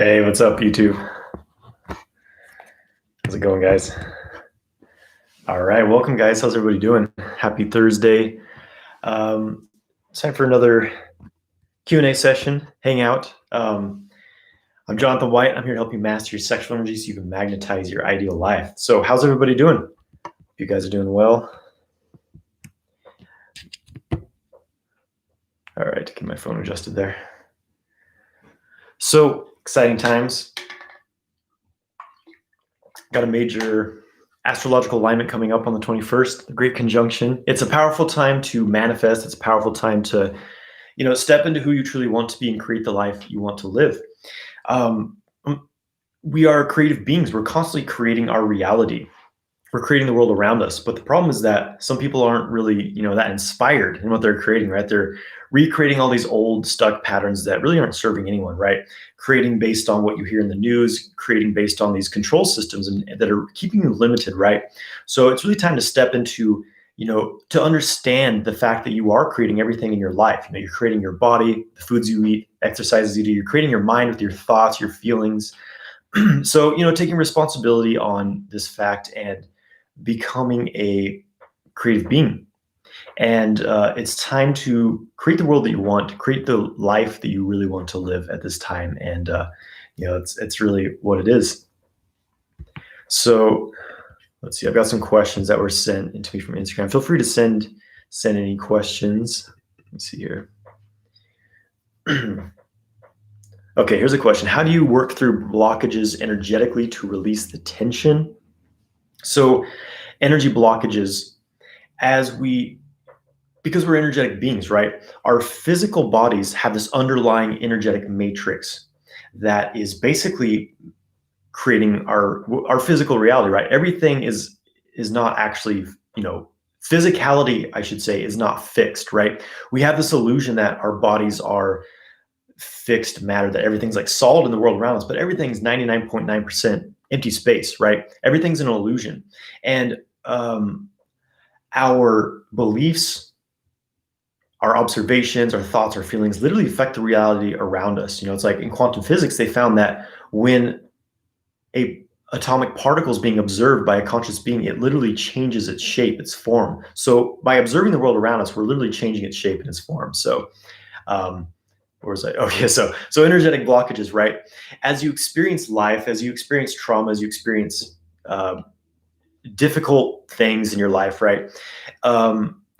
Hey, what's up, YouTube? How's it going, guys? All right, welcome, guys. How's everybody doing? Happy Thursday. It's time for another Q&A session, hangout. I'm Johnathan White. I'm here to help you master your sexual energy so you can magnetize your ideal life. So how's everybody doing? You guys are doing well? All right, get my phone adjusted there. So exciting times. Got a major astrological alignment coming up on the 21st, the Great Conjunction. It's a powerful time to manifest. It's a powerful time to, step into who you truly want to be and create the life you want to live. We are creative beings. We're constantly creating our reality. We're creating the world around us. But the problem is that some people aren't really, that inspired in what they're creating, right? They're recreating all these old stuck patterns that really aren't serving anyone, right? Creating based on what you hear in the news, creating based on these control systems that are keeping you limited, right? So it's really time to step into, to understand the fact that you are creating everything in your life. You're creating your body, the foods you eat, exercises you do. You're creating your mind with your thoughts, your feelings. So, taking responsibility on this fact and becoming a creative being. And it's time to create the world that you want, to create the life that you really want to live at this time. And, it's really what it is. So let's see, I've got some questions that were sent into me from Instagram. Feel free to send any questions. Let's see here. Okay, here's a question. How do you work through blockages energetically to release the tension? So energy blockages, because we're energetic beings, right? Our physical bodies have this underlying energetic matrix that is basically creating our physical reality, right? Everything is not actually, physicality, I should say, is not fixed, right? We have this illusion that our bodies are fixed matter, that everything's like solid in the world around us, but everything's 99.9% empty space, right? Everything's an illusion. And our beliefs, our observations, our thoughts, our feelings literally affect the reality around us. It's like in quantum physics, they found that when a atomic particle is being observed by a conscious being, it literally changes its shape, its form. So by observing the world around us, we're literally changing its shape and its form. So where was I? Okay, so energetic blockages, right? As you experience life, as you experience trauma, as you experience difficult things in your life, right?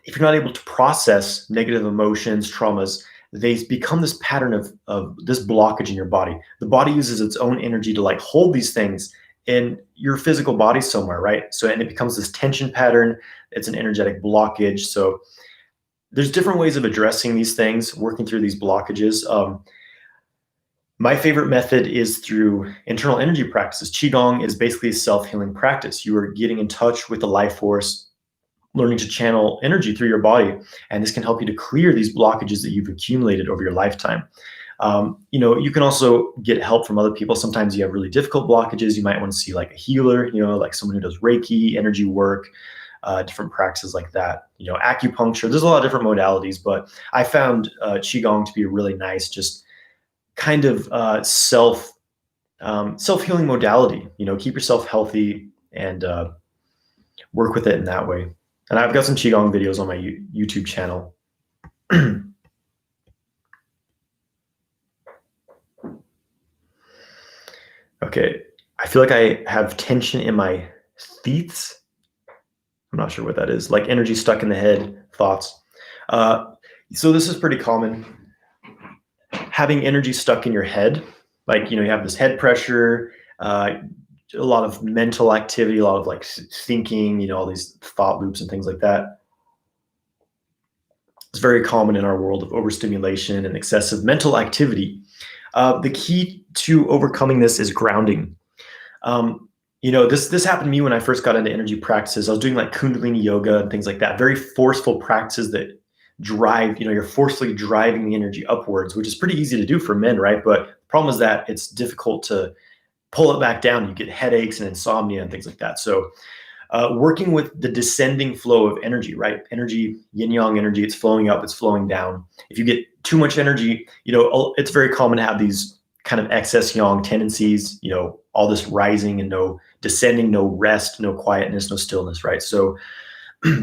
If you're not able to process negative emotions, traumas, they become this pattern of this blockage in your body. The body uses its own energy to like hold these things in your physical body somewhere, right? So, and it becomes this tension pattern. It's an energetic blockage. So there's different ways of addressing these things, working through these blockages. My favorite method is through internal energy practices. Qigong is basically a self-healing practice. You are getting in touch with the life force, learning to channel energy through your body. And this can help you to clear these blockages that you've accumulated over your lifetime. You can also get help from other people. Sometimes you have really difficult blockages. You might want to see like a healer, like someone who does Reiki, energy work, different practices like that, acupuncture. There's a lot of different modalities, but I found Qigong to be a really nice, just kind of self-healing modality. Keep yourself healthy and work with it in that way. And I've got some Qigong videos on my YouTube channel. Okay, I feel like I have tension in my teeth. I'm not sure what that is. Like energy stuck in the head, thoughts. So this is pretty common. Having energy stuck in your head, like, you have this head pressure, a lot of mental activity, a lot of like thinking, all these thought loops and things like that. It's very common in our world of overstimulation and excessive mental activity. The key to overcoming this is grounding. This happened to me when I first got into energy practices. I was doing like Kundalini yoga and things like that, very forceful practices that drive, you're forcefully driving the energy upwards, which is pretty easy to do for men, right? But the problem is that it's difficult to pull it back down. You get headaches and insomnia and things like that. So working with the descending flow of energy, right? Energy, yin yang energy, it's flowing up, it's flowing down. If you get too much energy, it's very common to have these kind of excess yang tendencies, all this rising and no descending, no rest, no quietness, no stillness, right? So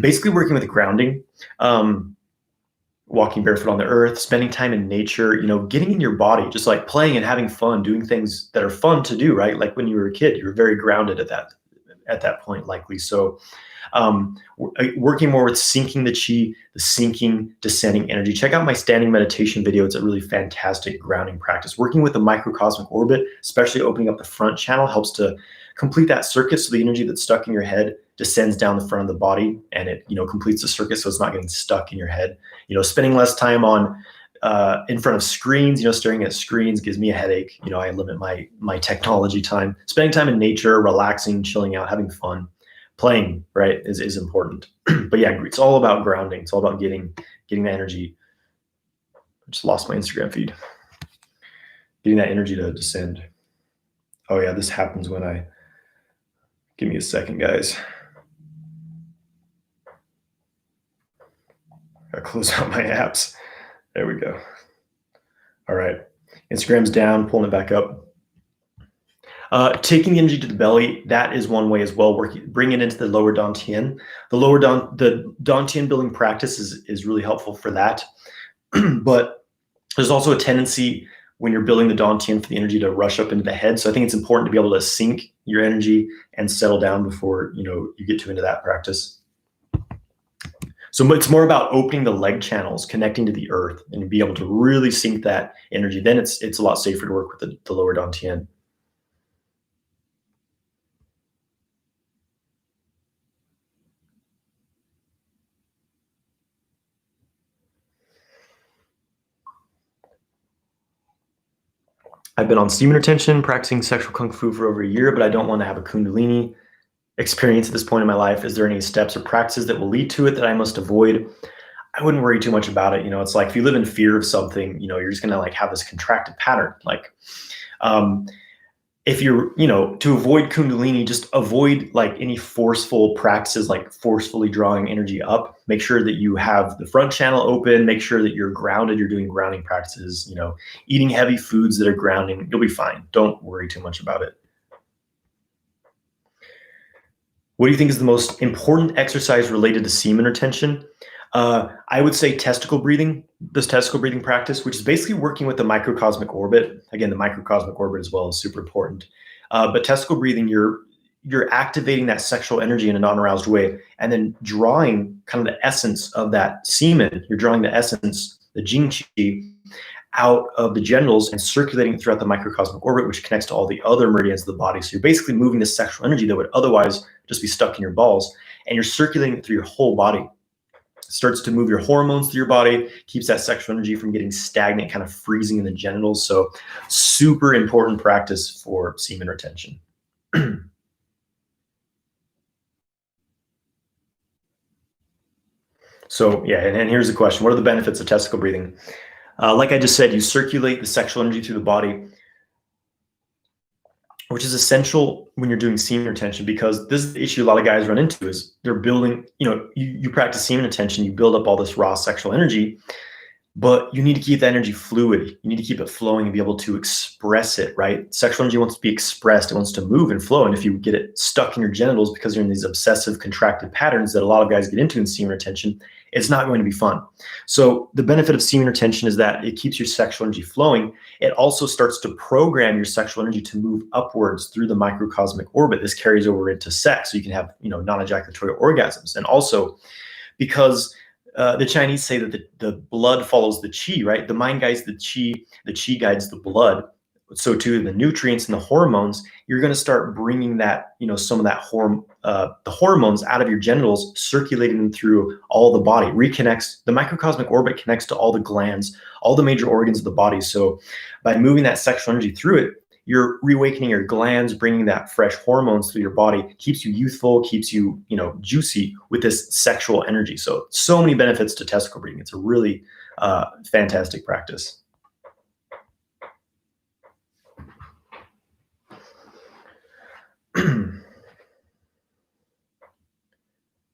basically working with grounding, walking barefoot on the earth, spending time in nature, getting in your body, just like playing and having fun, doing things that are fun to do, right? Like when you were a kid, you were very grounded at that point, likely. So working more with syncing the chi, the sinking, descending energy. Check out my standing meditation video. It's a really fantastic grounding practice. Working with the microcosmic orbit, especially opening up the front channel, helps to complete that circuit, so the energy that's stuck in your head descends down the front of the body, and it completes the circuit, so it's not getting stuck in your head. Spending less time on in front of screens, staring at screens gives me a headache. I limit my technology time. Spending time in nature, relaxing, chilling out, having fun, playing, right, is important. But yeah, it's all about grounding. It's all about getting that energy. I just lost my Instagram feed. Getting that energy to descend. Oh yeah, this happens when I, give me a second, guys. Gotta close out my apps. There we go. All right, Instagram's down, pulling it back up. Taking the energy to the belly, that is one way as well. Bring it into the lower dantian. The dantian building practice is really helpful for that. But there's also a tendency when you're building the dantian for the energy to rush up into the head. So I think it's important to be able to sync your energy and settle down before you get too into that practice. So it's more about opening the leg channels, connecting to the earth, and be able to really sync that energy. Then it's a lot safer to work with the lower dantian. I've been on semen retention, practicing sexual kung fu for over a year, but I don't want to have a Kundalini experience at this point in my life. Is there any steps or practices that will lead to it that I must avoid? I wouldn't worry too much about it. It's like if you live in fear of something, you're just gonna have this contracted pattern. Like if you're, to avoid Kundalini, just avoid any forceful practices, like forcefully drawing energy up. Make sure that you have the front channel open. Make sure that you're grounded. You're doing grounding practices, eating heavy foods that are grounding. You'll be fine. Don't worry too much about it. What do you think is the most important exercise related to semen retention? I would say testicle breathing, this testicle breathing practice, which is basically working with the microcosmic orbit. Again, the microcosmic orbit as well is super important. But testicle breathing, you're activating that sexual energy in a non-aroused way, and then drawing kind of the essence of that semen. You're drawing the essence, the jing qi, out of the genitals and circulating it throughout the microcosmic orbit, which connects to all the other meridians of the body. So you're basically moving the sexual energy that would otherwise just be stuck in your balls, and you're circulating it through your whole body. Starts to move your hormones through your body, keeps that sexual energy from getting stagnant, kind of freezing in the genitals. So super important practice for semen retention. So yeah, and here's the question. What are the benefits of testicle breathing? Like I just said, you circulate the sexual energy through the body, which is essential when you're doing semen retention, because this is the issue a lot of guys run into is they're building, you practice semen retention, you build up all this raw sexual energy, but you need to keep that energy fluid. You need to keep it flowing and be able to express it, right? Sexual energy wants to be expressed. It wants to move and flow. And if you get it stuck in your genitals because you're in these obsessive contracted patterns that a lot of guys get into in semen retention, it's not going to be fun. So the benefit of semen retention is that it keeps your sexual energy flowing. It also starts to program your sexual energy to move upwards through the microcosmic orbit. This carries over into sex, so you can have non-ejaculatory orgasms. And also because the Chinese say that the blood follows the qi, right? The mind guides the qi guides the blood. So too the nutrients and the hormones, you're going to start bringing that, some of that the hormones out of your genitals, circulating them through all the body, reconnects. The microcosmic orbit connects to all the glands, all the major organs of the body. So by moving that sexual energy through it, you're reawakening your glands, bringing that fresh hormones through your body, keeps you youthful, keeps you, juicy with this sexual energy. So many benefits to testicle breathing. It's a really fantastic practice.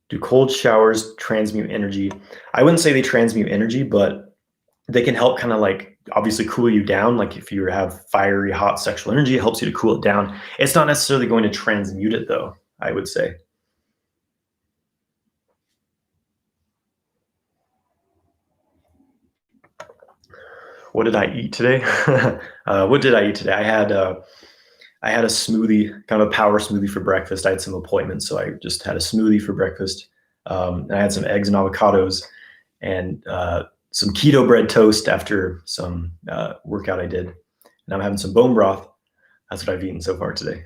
Do cold showers transmute energy? I wouldn't say they transmute energy, but They can help kind of like obviously cool you down. Like if you have fiery, hot sexual energy, it helps you to cool it down. It's not necessarily going to transmute it though, I would say. What did I eat today? What did I eat today? I had a smoothie, kind of a power smoothie for breakfast. I had some appointments, so I just had a smoothie for breakfast. And I had some eggs and avocados and some keto bread toast after some workout I did. And I'm having some bone broth. That's what I've eaten so far today.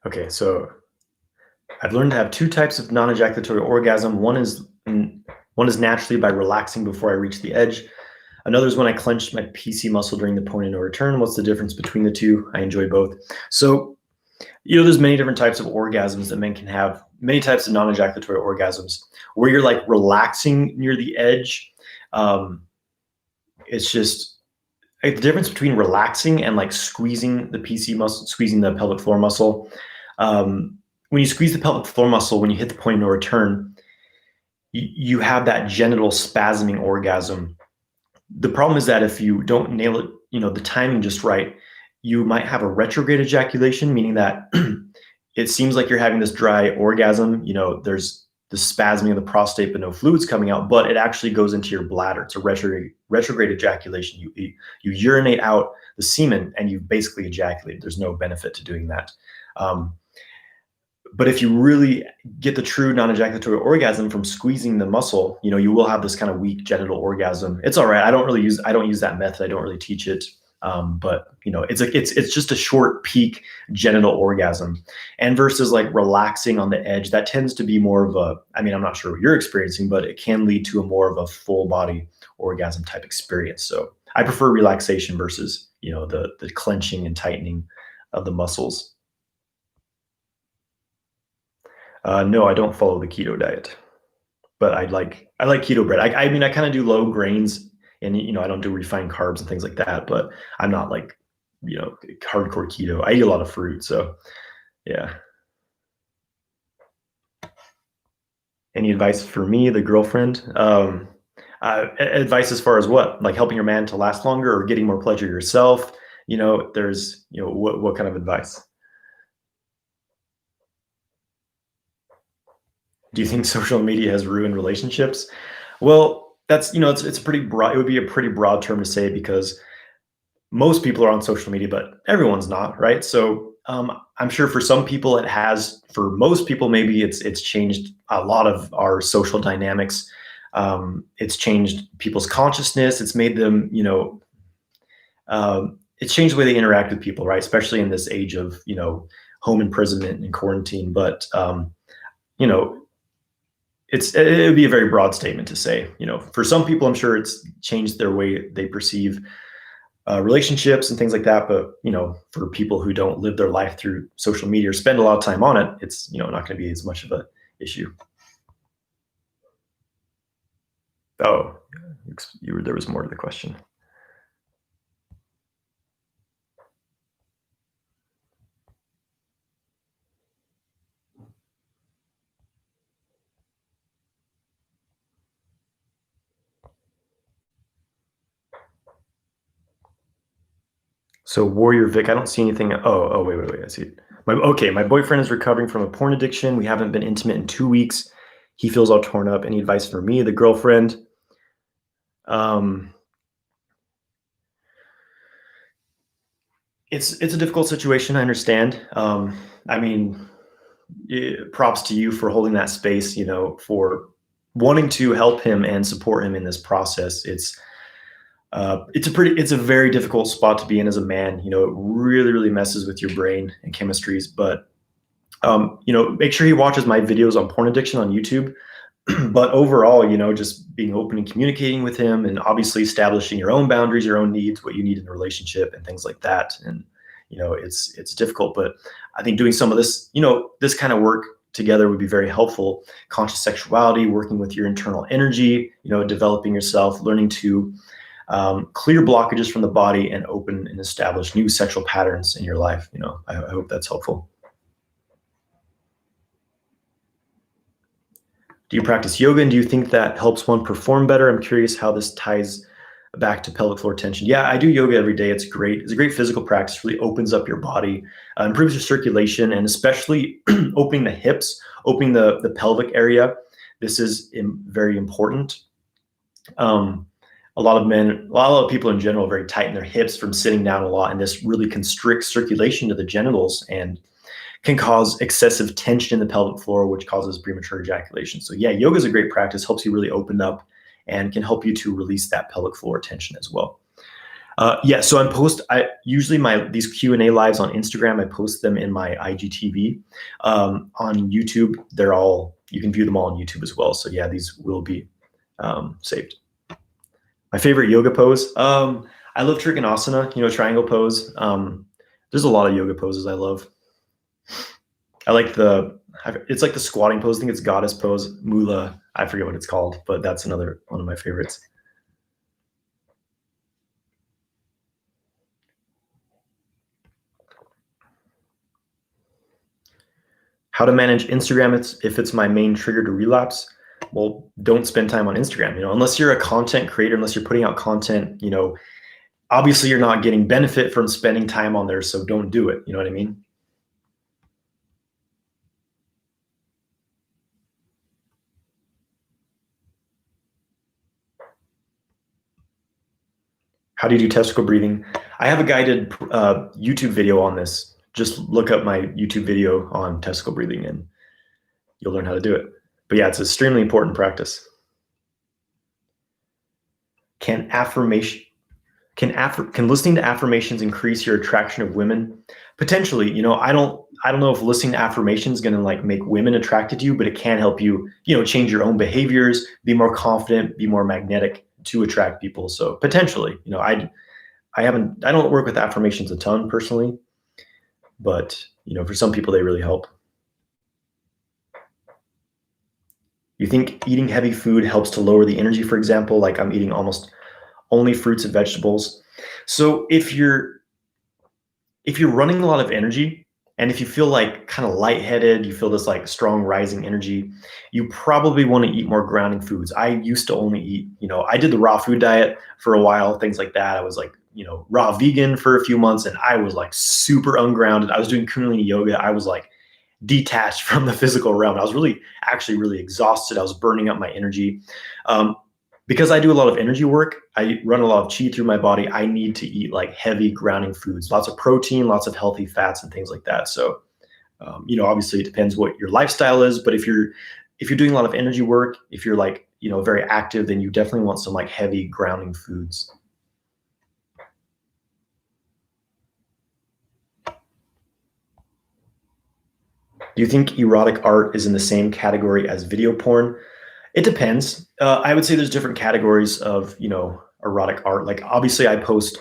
Okay, so I've learned to have two types of non-ejaculatory orgasm. One is naturally by relaxing before I reach the edge. Another is when I clench my PC muscle during the point of no return. What's the difference between the two? I enjoy both. So, there's many different types of orgasms that men can have, many types of non-ejaculatory orgasms where you're like relaxing near the edge. It's just like the difference between relaxing and like squeezing the PC muscle, squeezing the pelvic floor muscle. When you squeeze the pelvic floor muscle, when you hit the point of no return, you have that genital spasming orgasm. The problem is that if you don't nail it, the timing just right, you might have a retrograde ejaculation, meaning that it seems like you're having this dry orgasm. There's the spasming of the prostate, but no fluids coming out, but it actually goes into your bladder. It's a retrograde ejaculation. You urinate out the semen and you basically ejaculate. There's no benefit to doing that. But if you really get the true non-ejaculatory orgasm from squeezing the muscle, you will have this kind of weak genital orgasm. It's all right. I don't use that method. I don't really teach it. But it's just a short peak genital orgasm, and versus like relaxing on the edge, that tends to be more of I'm not sure what you're experiencing, but it can lead to a more of a full body orgasm type experience. So I prefer relaxation versus, the clenching and tightening of the muscles. No, I don't follow the keto diet, but I like keto bread. I kind of do low grains, and I don't do refined carbs and things like that. But I'm not like hardcore keto. I eat a lot of fruit, so yeah. Any advice for me, the girlfriend? Advice as far as what, like helping your man to last longer or getting more pleasure yourself? There's what kind of advice? Do you think social media has ruined relationships? Well, that's it's a pretty broad. It would be a pretty broad term to say because most people are on social media, but everyone's not, right? So I'm sure for some people it has. For most people, maybe it's changed a lot of our social dynamics. It's changed people's consciousness. It's made them, it's changed the way they interact with people, right? Especially in this age of home imprisonment and quarantine. But it would be a very broad statement to say, for some people, I'm sure it's changed their way they perceive relationships and things like that. But, for people who don't live their life through social media or spend a lot of time on it, it's, not going to be as much of an issue. Oh, there was more to the question. So Warrior Vic, I don't see anything. Oh, wait. I see it. My boyfriend is recovering from a porn addiction. We haven't been intimate in 2 weeks. He feels all torn up. Any advice for me, the girlfriend? It's a difficult situation. I understand. Props to you for holding that space, for wanting to help him and support him in this process. It's a very difficult spot to be in as a man. It really, really messes with your brain and chemistries. But make sure he watches my videos on porn addiction on YouTube. But overall, just being open and communicating with him, and obviously establishing your own boundaries, your own needs, what you need in a relationship, and things like that. And it's difficult, but I think doing some of this, this kind of work together would be very helpful. Conscious sexuality, working with your internal energy, developing yourself, learning to clear blockages from the body, and open and establish new sexual patterns in your life. I hope that's helpful. Do you practice yoga, and do you think that helps one perform better? I'm curious how this ties back to pelvic floor tension. Yeah, I do yoga every day. It's great. It's a great physical practice. Really opens up your body, improves your circulation, and especially opening the hips, opening the pelvic area. This is very important. A lot of people in general are very tight in their hips from sitting down a lot, and this really constricts circulation to the genitals and can cause excessive tension in the pelvic floor, which causes premature ejaculation. So yeah, yoga is a great practice, helps you really open up and can help you to release that pelvic floor tension as well. Yeah, so usually these Q&A lives on Instagram, I post them in my IGTV. On YouTube, you can view them all on YouTube as well. So yeah, these will be saved. My favorite yoga pose. I love Trikonasana, triangle pose. There's a lot of yoga poses I love. I like it's like the squatting pose. I think it's goddess pose, mula. I forget what it's called, but that's another one of my favorites. How to manage Instagram if it's my main trigger to relapse? Well, don't spend time on Instagram, unless you're a content creator, unless you're putting out content, obviously you're not getting benefit from spending time on there. So don't do it. You know what I mean? How do you do testicle breathing? I have a guided YouTube video on this. Just look up my YouTube video on testicle breathing and you'll learn how to do it. But yeah, it's an extremely important practice. Can listening to affirmations increase your attraction of women? Potentially. I don't know if listening to affirmations is going to make women attracted to you, but it can help you, change your own behaviors, be more confident, be more magnetic to attract people. So potentially, I don't work with affirmations a ton personally, but for some people they really help. You think eating heavy food helps to lower the energy, for example, like I'm eating almost only fruits and vegetables. So if you're running a lot of energy, and if you feel kind of lightheaded, you feel this strong rising energy, you probably want to eat more grounding foods. I used to only eat, I did the raw food diet for a while, things like that. I was raw vegan for a few months, and I was super ungrounded. I was doing Kundalini yoga. I was detached from the physical realm. I was actually really exhausted. I was burning up my energy. Because I do a lot of energy work, I run a lot of chi through my body. I need to eat heavy grounding foods, lots of protein, lots of healthy fats and things like that. So, obviously it depends what your lifestyle is, but if you're doing a lot of energy work, if you're very active, then you definitely want some heavy grounding foods. Do you think erotic art is in the same category as video porn? It depends. I would say there's different categories of, erotic art. Obviously I post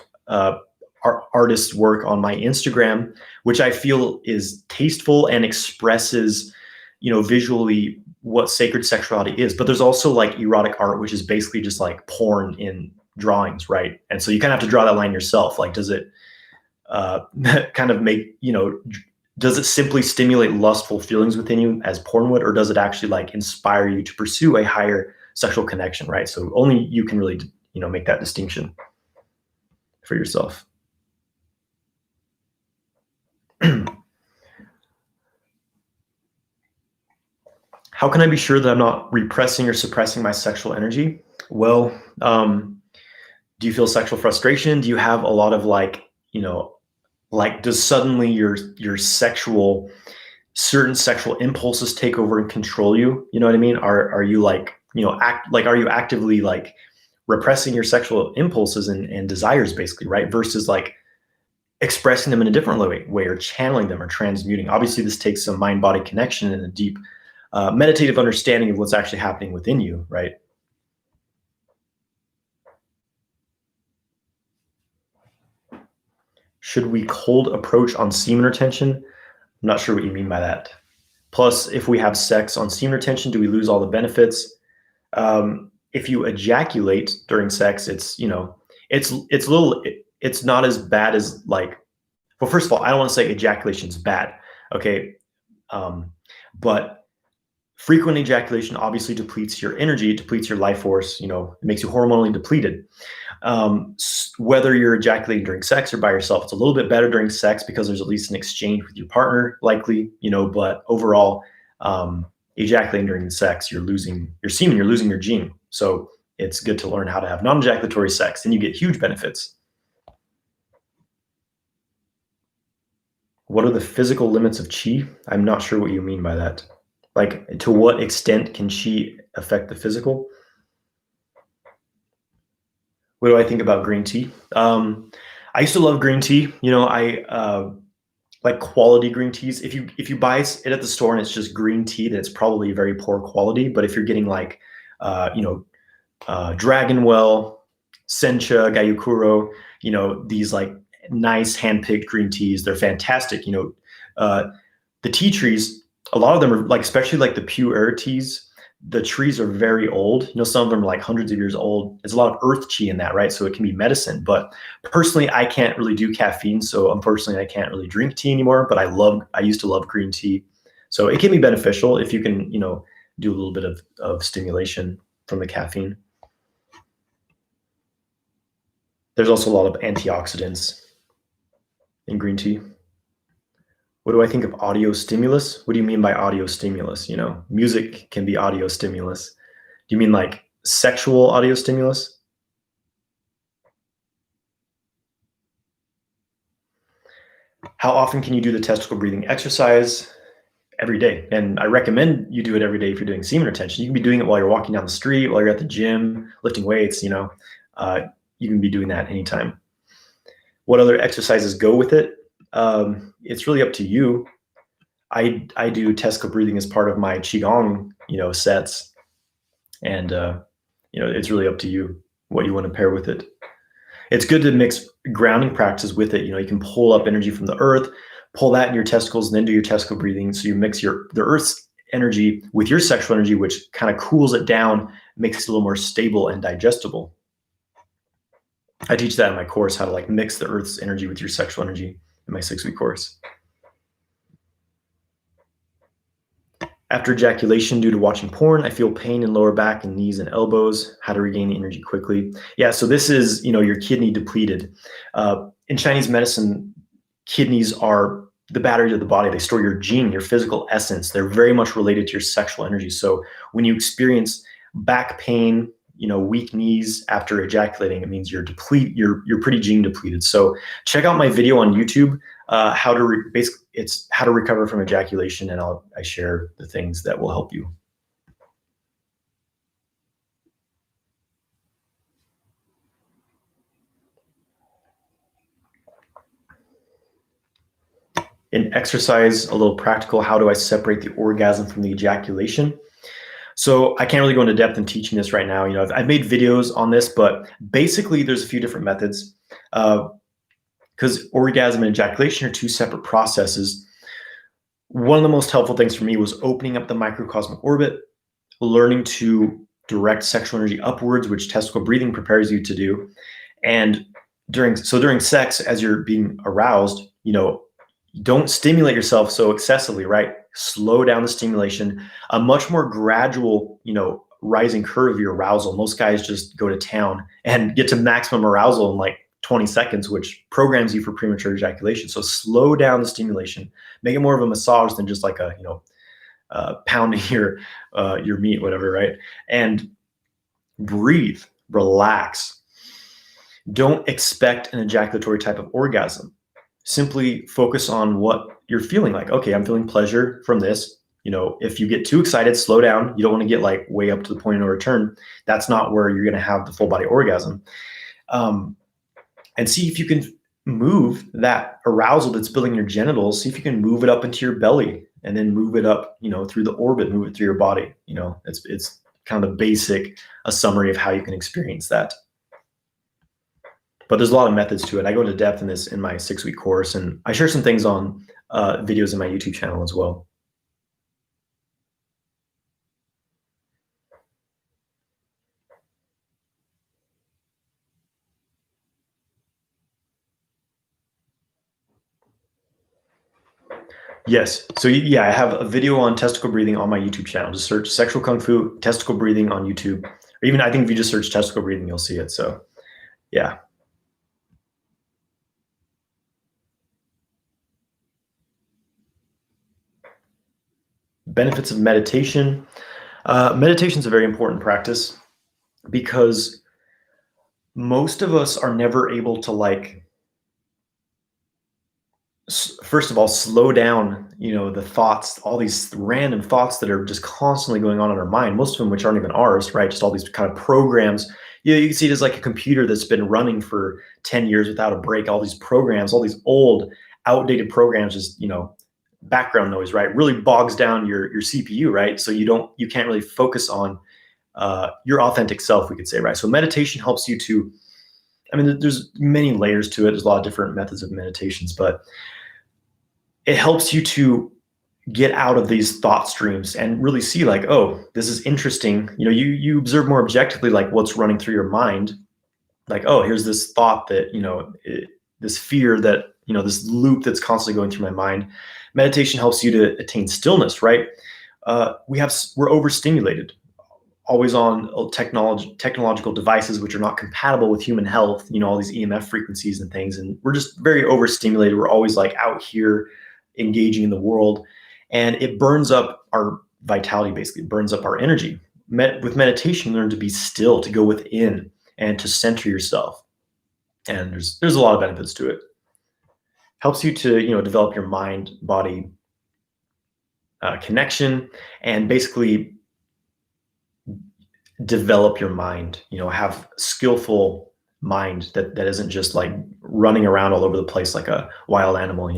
artist work on my Instagram, which I feel is tasteful and expresses, visually what sacred sexuality is. But there's also erotic art, which is basically just porn in drawings, right? And so you kind of have to draw that line yourself. Does it kind of make, does it simply stimulate lustful feelings within you as porn would, or does it actually inspire you to pursue a higher sexual connection, right? So only you can really, make that distinction for yourself. How can I be sure that I'm not repressing or suppressing my sexual energy? Well, do you feel sexual frustration? Do you have a lot of does suddenly your certain sexual impulses take over and control you? You know what I mean? Are you are you actively repressing your sexual impulses and desires, basically, right? Versus expressing them in a different way or channeling them or transmuting. Obviously this takes some mind-body connection and a deep meditative understanding of what's actually happening within you, right? Should we cold approach on semen retention? I'm not sure what you mean by that. Plus, if we have sex on semen retention, do we lose all the benefits? If you ejaculate during sex, it's it's not as bad as like. Well, first of all, I don't want to say ejaculation is bad, okay, but frequent ejaculation obviously depletes your energy, depletes your life force. It makes you hormonally depleted. Whether you're ejaculating during sex or by yourself, it's a little bit better during sex because there's at least an exchange with your partner, likely. But overall, ejaculating during the sex, you're losing your semen, you're losing your gene. So it's good to learn how to have non-ejaculatory sex, and you get huge benefits. What are the physical limits of qi? I'm not sure what you mean by that. Like, to what extent can qi affect the physical? What do I think about green tea? I used to love green tea. I like quality green teas. If you buy it at the store and it's just green tea, that's probably very poor quality. But if you're getting like, Dragonwell, Sencha, Gayukuro, these like nice hand-picked green teas, they're fantastic. The tea trees, a lot of them are like, especially like the pure teas, the trees are very old. Some of them are like hundreds of years old. There's a lot of earth chi in that, right? So it can be medicine. But personally, I can't really do caffeine. So unfortunately, I can't really drink tea anymore. But I used to love green tea. So it can be beneficial if you can, do a little bit of stimulation from the caffeine. There's also a lot of antioxidants in green tea. What do I think of audio stimulus? What do you mean by audio stimulus? Music can be audio stimulus. Do you mean like sexual audio stimulus? How often can you do the testicle breathing exercise? Every day. And I recommend you do it every day if you're doing semen retention. You can be doing it while you're walking down the street, while you're at the gym, lifting weights, you can be doing that anytime. What other exercises go with it? It's really up to you. I do testicle breathing as part of my qigong, sets, and it's really up to you what you want to pair with it. It's good to mix grounding practices with it. You can pull up energy from the earth, pull that in your testicles, and then do your testicle breathing. So you mix the earth's energy with your sexual energy, which kind of cools it down, makes it a little more stable and digestible. I teach that in my course, how to like mix the earth's energy with your sexual energy, in my 6-week course. After ejaculation due to watching porn, I feel pain in lower back and knees and elbows. How to regain the energy quickly. Yeah, so this is, your kidney depleted. In Chinese medicine, kidneys are the battery of the body. They store your gene, your physical essence. They're very much related to your sexual energy. So when you experience back pain, weak knees after ejaculating, it means you're pretty gene depleted. So check out my video on YouTube, how to recover from ejaculation, and I share the things that will help you. In exercise, a little practical, how do I separate the orgasm from the ejaculation? So I can't really go into depth in teaching this right now. I've made videos on this, but basically there's a few different methods, because orgasm and ejaculation are two separate processes. One of the most helpful things for me was opening up the microcosmic orbit, learning to direct sexual energy upwards, which testicle breathing prepares you to do. And during sex, as you're being aroused, don't stimulate yourself so excessively, right? Slow down the stimulation. A much more gradual, rising curve of your arousal. Most guys just go to town and get to maximum arousal in like 20 seconds, which programs you for premature ejaculation. So slow down the stimulation. Make it more of a massage than just like pounding your meat, whatever, right? And breathe, relax. Don't expect an ejaculatory type of orgasm. Simply focus on what you're feeling like. Okay, I'm feeling pleasure from this. If you get too excited, slow down. You don't want to get like way up to the point of no return. That's not where you're going to have the full body orgasm. And see if you can move that arousal that's building your genitals. See if you can move it up into your belly, and then move it up, through the orbit, move it through your body. It's kind of the basic, a summary of how you can experience that. But there's a lot of methods to it. I go into depth in this in my 6-week course, and I share some things on videos in my YouTube channel as well. Yes. So yeah, I have a video on testicle breathing on my YouTube channel. Just search Sexual Kung Fu Testicle Breathing on YouTube. Or even, I think if you just search testicle breathing, you'll see it. So yeah. Benefits of meditation. Meditation is a very important practice because most of us are never able to, like, first of all, slow down, the thoughts, all these random thoughts that are just constantly going on in our mind, most of them which aren't even ours, right? Just all these kind of programs. You can see it as like a computer that's been running for 10 years without a break. All these programs, all these old, outdated programs, just, background noise, right? Really bogs down your CPU, right? So you can't really focus on your authentic self, we could say, right? So meditation helps you to, there's many layers to it. There's a lot of different methods of meditations, but it helps you to get out of these thought streams and really see, like, oh, this is interesting. You observe more objectively, like, what's running through your mind. Like, oh, here's this thought that, this fear that, this loop that's constantly going through my mind. Meditation helps you to attain stillness, right? We're overstimulated, always on technological devices which are not compatible with human health, all these EMF frequencies and things. And we're just very overstimulated. We're always, like, out here engaging in the world, and it burns up our vitality, basically burns up our energy. With meditation, you learn to be still, to go within, and to center yourself. And there's a lot of benefits to it. Helps you to, develop your mind body connection, and basically develop your mind, have skillful mind that isn't just, like, running around all over the place like a wild animal.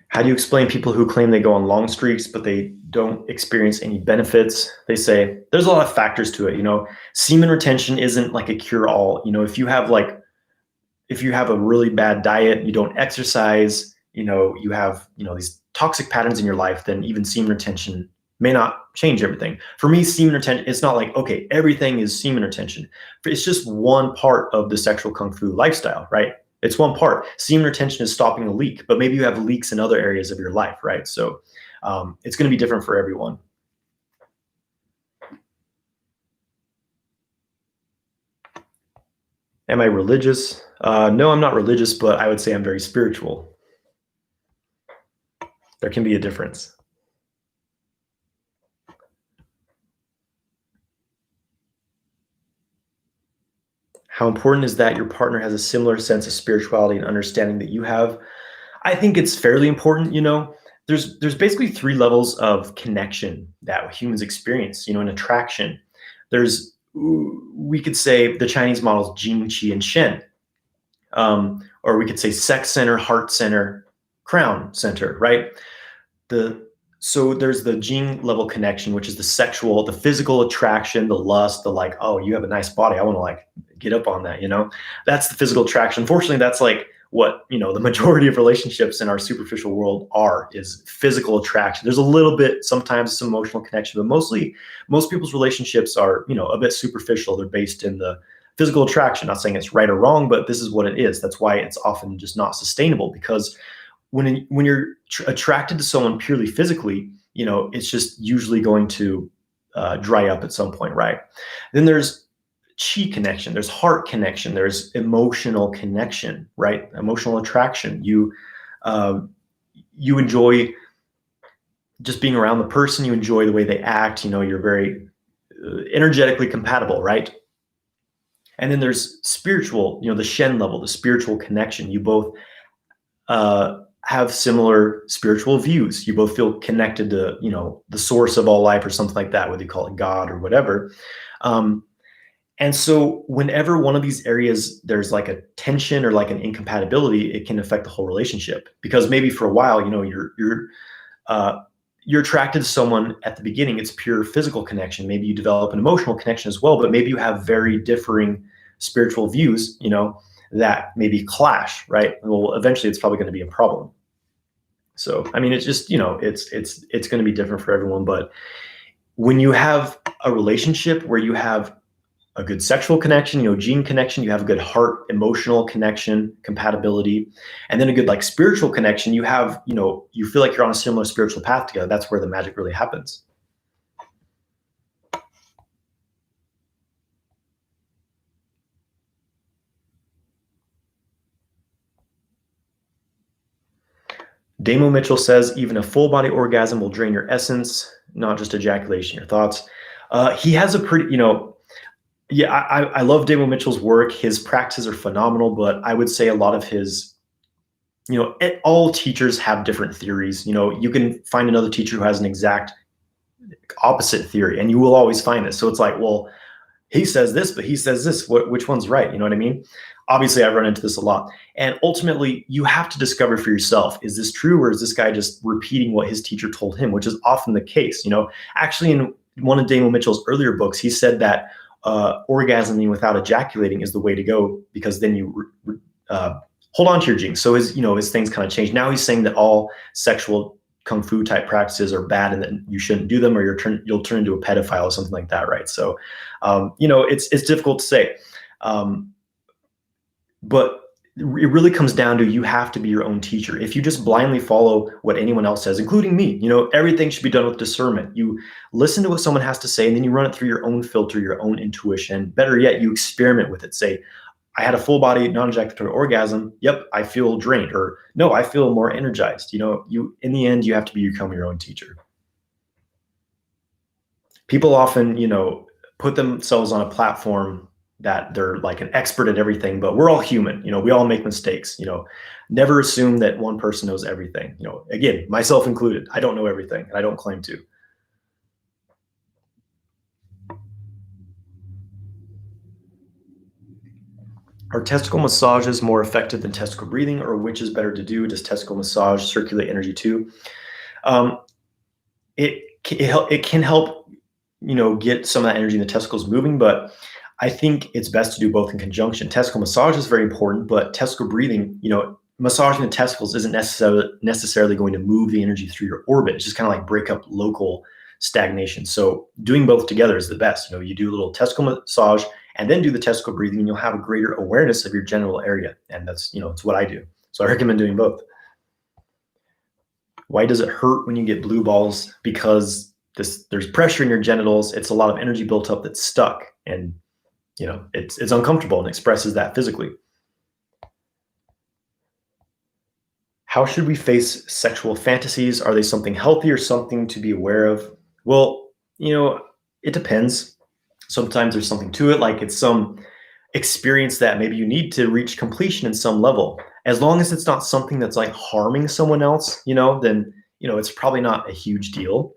How do you explain people who claim they go on long streaks, but they don't experience any benefits? They say there's a lot of factors to it. Semen retention isn't like a cure-all. If you have a really bad diet, you don't exercise, you have, these toxic patterns in your life, then even semen retention may not change everything. For me, semen retention, it's not like, okay, everything is semen retention. It's just one part of the sexual kung fu lifestyle, right? It's one part. Semen retention is stopping a leak, but maybe you have leaks in other areas of your life, right? So it's going to be different for everyone. Am I religious? No, I'm not religious, but I would say I'm very spiritual. There can be a difference. How important is that your partner has a similar sense of spirituality and understanding that you have? I think it's fairly important. There's basically 3 levels of connection that humans experience, an attraction. We could say the Chinese models, Jing, Qi, and Shen. Or we could say sex center, heart center, crown center, right? So there's the Jing level connection, which is the physical attraction, the lust, the, like, oh, you have a nice body, I want to, like, get up on that. That's the physical attraction. Unfortunately, that's like what, the majority of relationships in our superficial world is physical attraction. There's a little bit, sometimes, some emotional connection, but mostly most people's relationships are, a bit superficial. They're based in the physical attraction. Not saying it's right or wrong, but this is what it is. That's why it's often just not sustainable, because when you're attracted to someone purely physically, it's just usually going to dry up at some point, right? Then there's chi connection, there's heart connection, there's emotional connection, right? Emotional attraction. You enjoy just being around the person, you enjoy the way they act, you're very energetically compatible, right? And then there's spiritual, the Shen level, the spiritual connection. You both have similar spiritual views. You both feel connected to, the source of all life or something like that, whether you call it God or whatever. And so whenever one of these areas, there's like a tension or like an incompatibility, it can affect the whole relationship. Because maybe for a while, you're attracted to someone at the beginning, it's pure physical connection. Maybe you develop an emotional connection as well, but maybe you have very differing spiritual views, that maybe clash, right? Well, eventually it's probably going to be a problem. So, I mean, it's just, it's going to be different for everyone. But when you have a relationship where you have a good sexual connection, gene connection, you have a good heart, emotional connection, compatibility, and then a good like spiritual connection, you have, you feel like you're on a similar spiritual path together. That's where the magic really happens. Damo Mitchell says, even a full body orgasm will drain your essence, not just ejaculation. Your thoughts? He has a pretty, yeah, I love Damo Mitchell's work. His practices are phenomenal, but I would say a lot of his, all teachers have different theories. You can find another teacher who has an exact opposite theory, and you will always find this. So it's like, well, he says this, but he says this. Which one's right? You know what I mean? Obviously, I run into this a lot. And ultimately, you have to discover for yourself, is this true, or is this guy just repeating what his teacher told him, which is often the case. Actually, in one of Damo Mitchell's earlier books, he said that orgasming without ejaculating is the way to go, because then you hold on to your genes. So his things kind of change. Now he's saying that all sexual kung fu type practices are bad and that you shouldn't do them, or you'll turn into a pedophile or something like that, right? So, it's difficult to say. But it really comes down to, you have to be your own teacher. If you just blindly follow what anyone else says, including me, everything should be done with discernment. You listen to what someone has to say, and then you run it through your own filter, your own intuition. Better yet, you experiment with it. Say, I had a full body non-ejaculatory orgasm. Yep, I feel drained. Or no, I feel more energized. In the end, you have to become your own teacher. People often, put themselves on a platform that they're like an expert at everything, but we're all human. We all make mistakes. Never assume that one person knows everything. Again, myself included. I don't know everything, and I don't claim to. Are testicle massages more effective than testicle breathing, or which is better to do? Does testicle massage circulate energy too? It can help, get some of that energy in the testicles moving, but I think it's best to do both in conjunction. Testicle massage is very important, but testicle breathing, massaging the testicles isn't necessarily going to move the energy through your orbit. It's just kind of like break up local stagnation. So doing both together is the best. You do a little testicle massage and then do the testicle breathing, and you'll have a greater awareness of your genital area. And that's, it's what I do. So I recommend doing both. Why does it hurt when you get blue balls? Because there's pressure in your genitals. It's a lot of energy built up that's stuck, and it's uncomfortable, and expresses that physically. How should we face sexual fantasies? Are they something healthy or something to be aware of? Well, it depends. Sometimes there's something to it, like it's some experience that maybe you need to reach completion in some level. As long as it's not something that's like harming someone else, then, it's probably not a huge deal.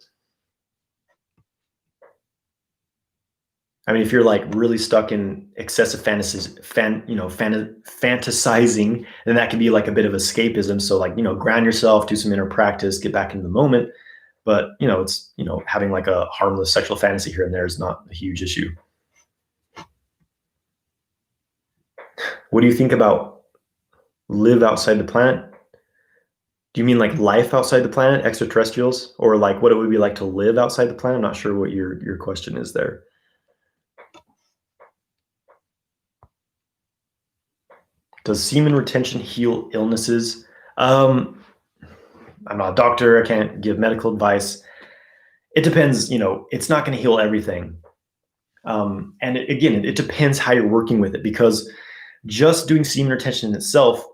I mean, if you're like really stuck in excessive fantasies, fantasizing, then that can be like a bit of escapism. So like, ground yourself, do some inner practice, get back into the moment. But, it's, having like a harmless sexual fantasy here and there is not a huge issue. What do you think about live outside the planet? Do you mean like life outside the planet, extraterrestrials? Or like what it would be like to live outside the planet? I'm not sure what your question is there. Does semen retention heal illnesses? I'm not a doctor. I can't give medical advice. It depends. It's not going to heal everything. And it depends how you're working with it, because just doing semen retention in itself,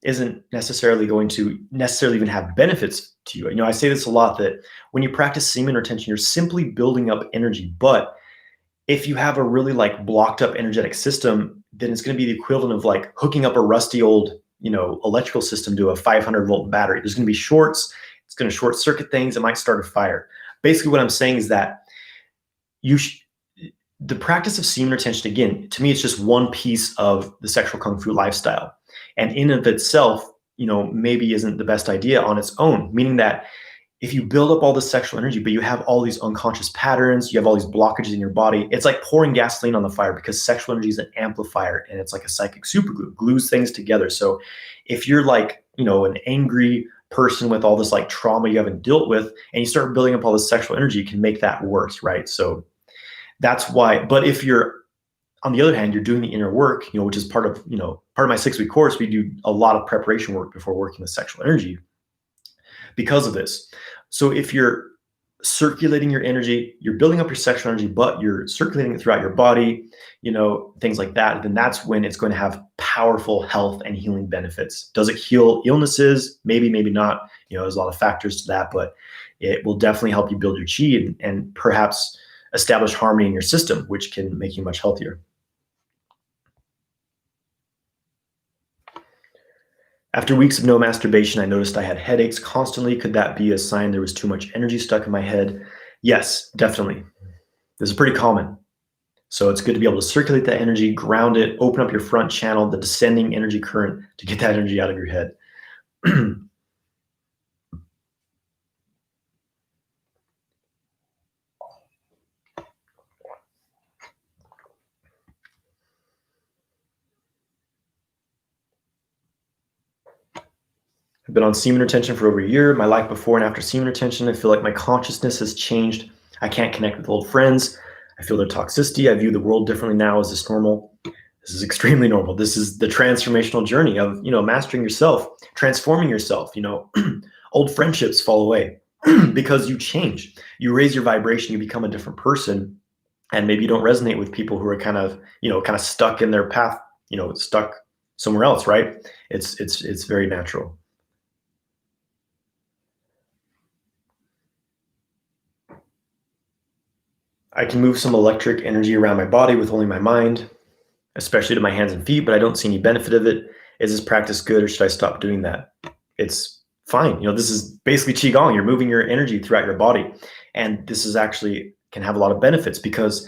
isn't necessarily going to necessarily even have benefits to you. I say this a lot, that when you practice semen retention, you're simply building up energy. But if you have a really like blocked up energetic system, then it's going to be the equivalent of like hooking up a rusty old, electrical system to a 500-volt battery. There's going to be shorts. It's going to short circuit things. It might start a fire. Basically, what I'm saying is that the practice of semen retention, again, to me, it's just one piece of the sexual kung fu lifestyle. And in of itself, maybe isn't the best idea on its own, meaning that if you build up all this sexual energy, but you have all these unconscious patterns, you have all these blockages in your body, it's like pouring gasoline on the fire, because sexual energy is an amplifier and it's like a psychic superglue, glues things together. So if you're like, an angry person with all this like trauma you haven't dealt with, and you start building up all this sexual energy, you can make that worse, right? So that's why. But if you're, on the other hand, you're doing the inner work, which is part of my 6-week course, we do a lot of preparation work before working with sexual energy because of this. So if you're circulating your energy, you're building up your sexual energy, but you're circulating it throughout your body, things like that, then that's when it's going to have powerful health and healing benefits. Does it heal illnesses? Maybe, maybe not. There's a lot of factors to that, but it will definitely help you build your chi and perhaps establish harmony in your system, which can make you much healthier. After weeks of no masturbation, I noticed I had headaches constantly. Could that be a sign there was too much energy stuck in my head? Yes, definitely. This is pretty common. So it's good to be able to circulate that energy, ground it, open up your front channel, the descending energy current, to get that energy out of your head. I've been on semen retention for over a year. My life before and after semen retention, I feel like my consciousness has changed. I can't connect with old friends. I feel their toxicity. I view the world differently now. Is this normal? This is extremely normal. This is the transformational journey of, mastering yourself, transforming yourself. Old friendships fall away because you change. You raise your vibration. You become a different person. And maybe you don't resonate with people who are kind of stuck in their path, stuck somewhere else, right? It's very natural. I can move some electric energy around my body with only my mind, especially to my hands and feet, but I don't see any benefit of it. Is this practice good, or should I stop doing that? It's fine. This is basically Qigong. You're moving your energy throughout your body. And this is actually can have a lot of benefits, because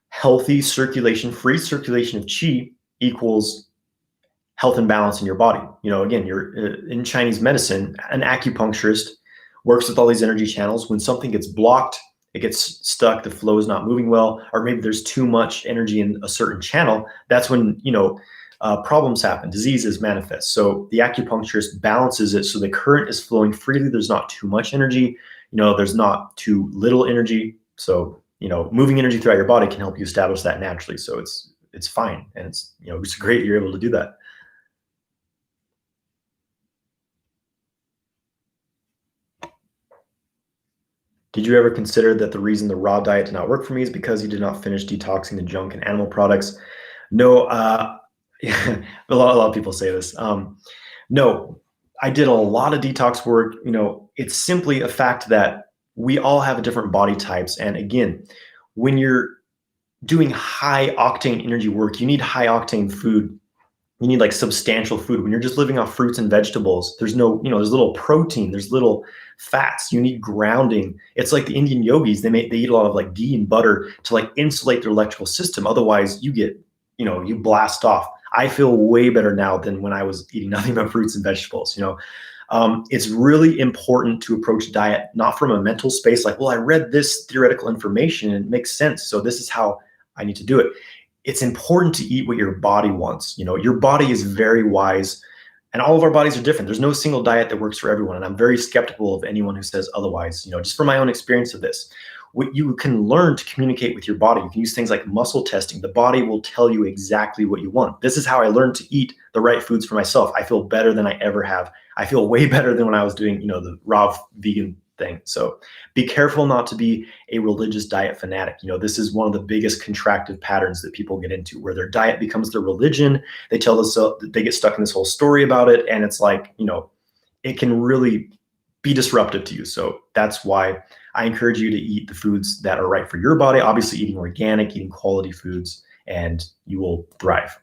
healthy circulation, free circulation of Qi equals health and balance in your body. Again, you're in Chinese medicine, an acupuncturist works with all these energy channels. When something gets blocked, it gets stuck, the flow is not moving well, or maybe there's too much energy in a certain channel, that's when, problems happen, diseases manifest. So the acupuncturist balances it so the current is flowing freely. There's not too much energy, there's not too little energy. So, moving energy throughout your body can help you establish that naturally. So it's fine. And it's great you're able to do that. Did you ever consider that the reason the raw diet did not work for me is because you did not finish detoxing the junk and animal products? No, a lot of people say this. No, I did a lot of detox work. It's simply a fact that we all have different body types. And again, when you're doing high octane energy work, you need high octane food. You need like substantial food. When you're just living off fruits and vegetables, there's no, there's little protein, there's little fats. You need grounding. It's like the Indian yogis, they eat a lot of like ghee and butter to like insulate their electrical system. Otherwise you get, you blast off. I feel way better now than when I was eating nothing but fruits and vegetables. It's really important to approach diet, not from a mental space, like, well, I read this theoretical information and it makes sense, so this is how I need to do it. It's important to eat what your body wants. Your body is very wise, and all of our bodies are different. There's no single diet that works for everyone. And I'm very skeptical of anyone who says otherwise, just from my own experience of this. You can learn to communicate with your body. You can use things like muscle testing. The body will tell you exactly what you want. This is how I learned to eat the right foods for myself. I feel better than I ever have. I feel way better than when I was doing, the raw vegan thing. So be careful not to be a religious diet fanatic. This is one of the biggest contractive patterns that people get into, where their diet becomes their religion. They tell us they get stuck in this whole story about it, and it's like, it can really be disruptive to you. So that's why I encourage you to eat the foods that are right for your body. Obviously, eating organic, eating quality foods, and you will thrive.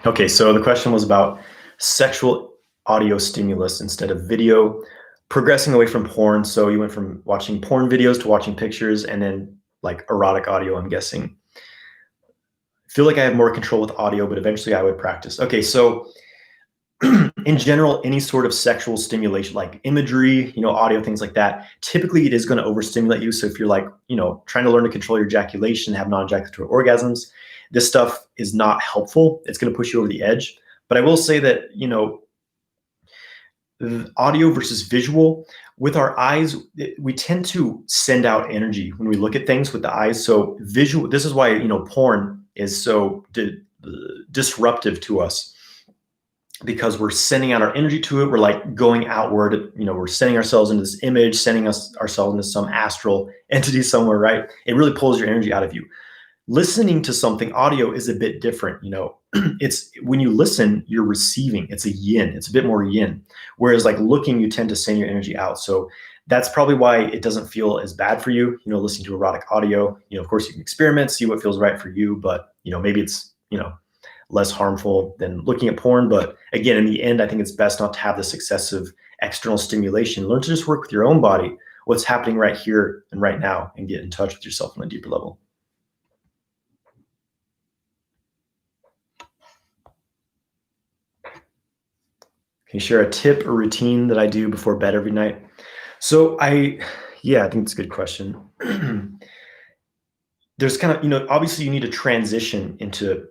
Okay, so the question was about sexual audio stimulus instead of video, progressing away from porn. So you went from watching porn videos to watching pictures, and then like erotic audio, I'm guessing. I feel like I have more control with audio, but eventually I would practice. Okay, so in general, any sort of sexual stimulation, like imagery, audio, things like that, typically it is going to overstimulate you. So if you're like, trying to learn to control your ejaculation, have non-ejaculatory orgasms, this stuff is not helpful. It's going to push you over the edge. But I will say that, audio versus visual, with our eyes, we tend to send out energy when we look at things with the eyes. So visual, this is why, porn is so disruptive to us, because we're sending out our energy to it. We're like going outward, we're sending ourselves into this image, sending ourselves into some astral entity somewhere, right? It really pulls your energy out of you. Listening to something audio is a bit different. It's when you listen, you're receiving. It's a yin. It's a bit more yin. Whereas like looking, you tend to send your energy out. So that's probably why it doesn't feel as bad for you, listening to erotic audio. Of course you can experiment, see what feels right for you, but maybe it's, less harmful than looking at porn. But again, in the end, I think it's best not to have this excessive external stimulation. Learn to just work with your own body, what's happening right here and right now, and get in touch with yourself on a deeper level. Can you share a tip or routine that I do before bed every night? So I think it's a good question. There's kind of, obviously you need to transition into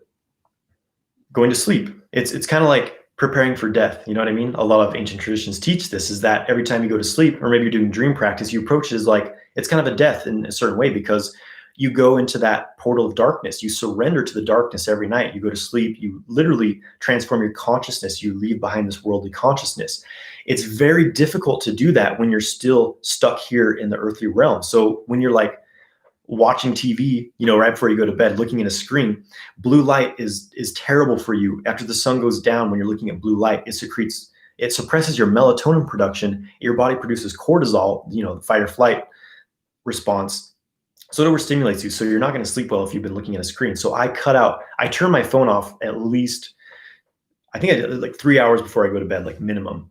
going to sleep. It's kind of like preparing for death. You know what I mean? A lot of ancient traditions teach this, is that every time you go to sleep, or maybe you're doing dream practice, you approach it as like, it's kind of a death in a certain way, because you go into that portal of darkness. You surrender to the darkness every night. You go to sleep. You literally transform your consciousness. You leave behind this worldly consciousness. It's very difficult to do that when you're still stuck here in the earthly realm. So when you're like watching TV, right before you go to bed, looking at a screen, blue light is terrible for you. After the sun goes down, when you're looking at blue light, it suppresses your melatonin production. Your body produces cortisol, the fight or flight response. So it overstimulates you. So you're not going to sleep well if you've been looking at a screen. So I turn my phone off at least, I think I did like 3 hours before I go to bed, like minimum.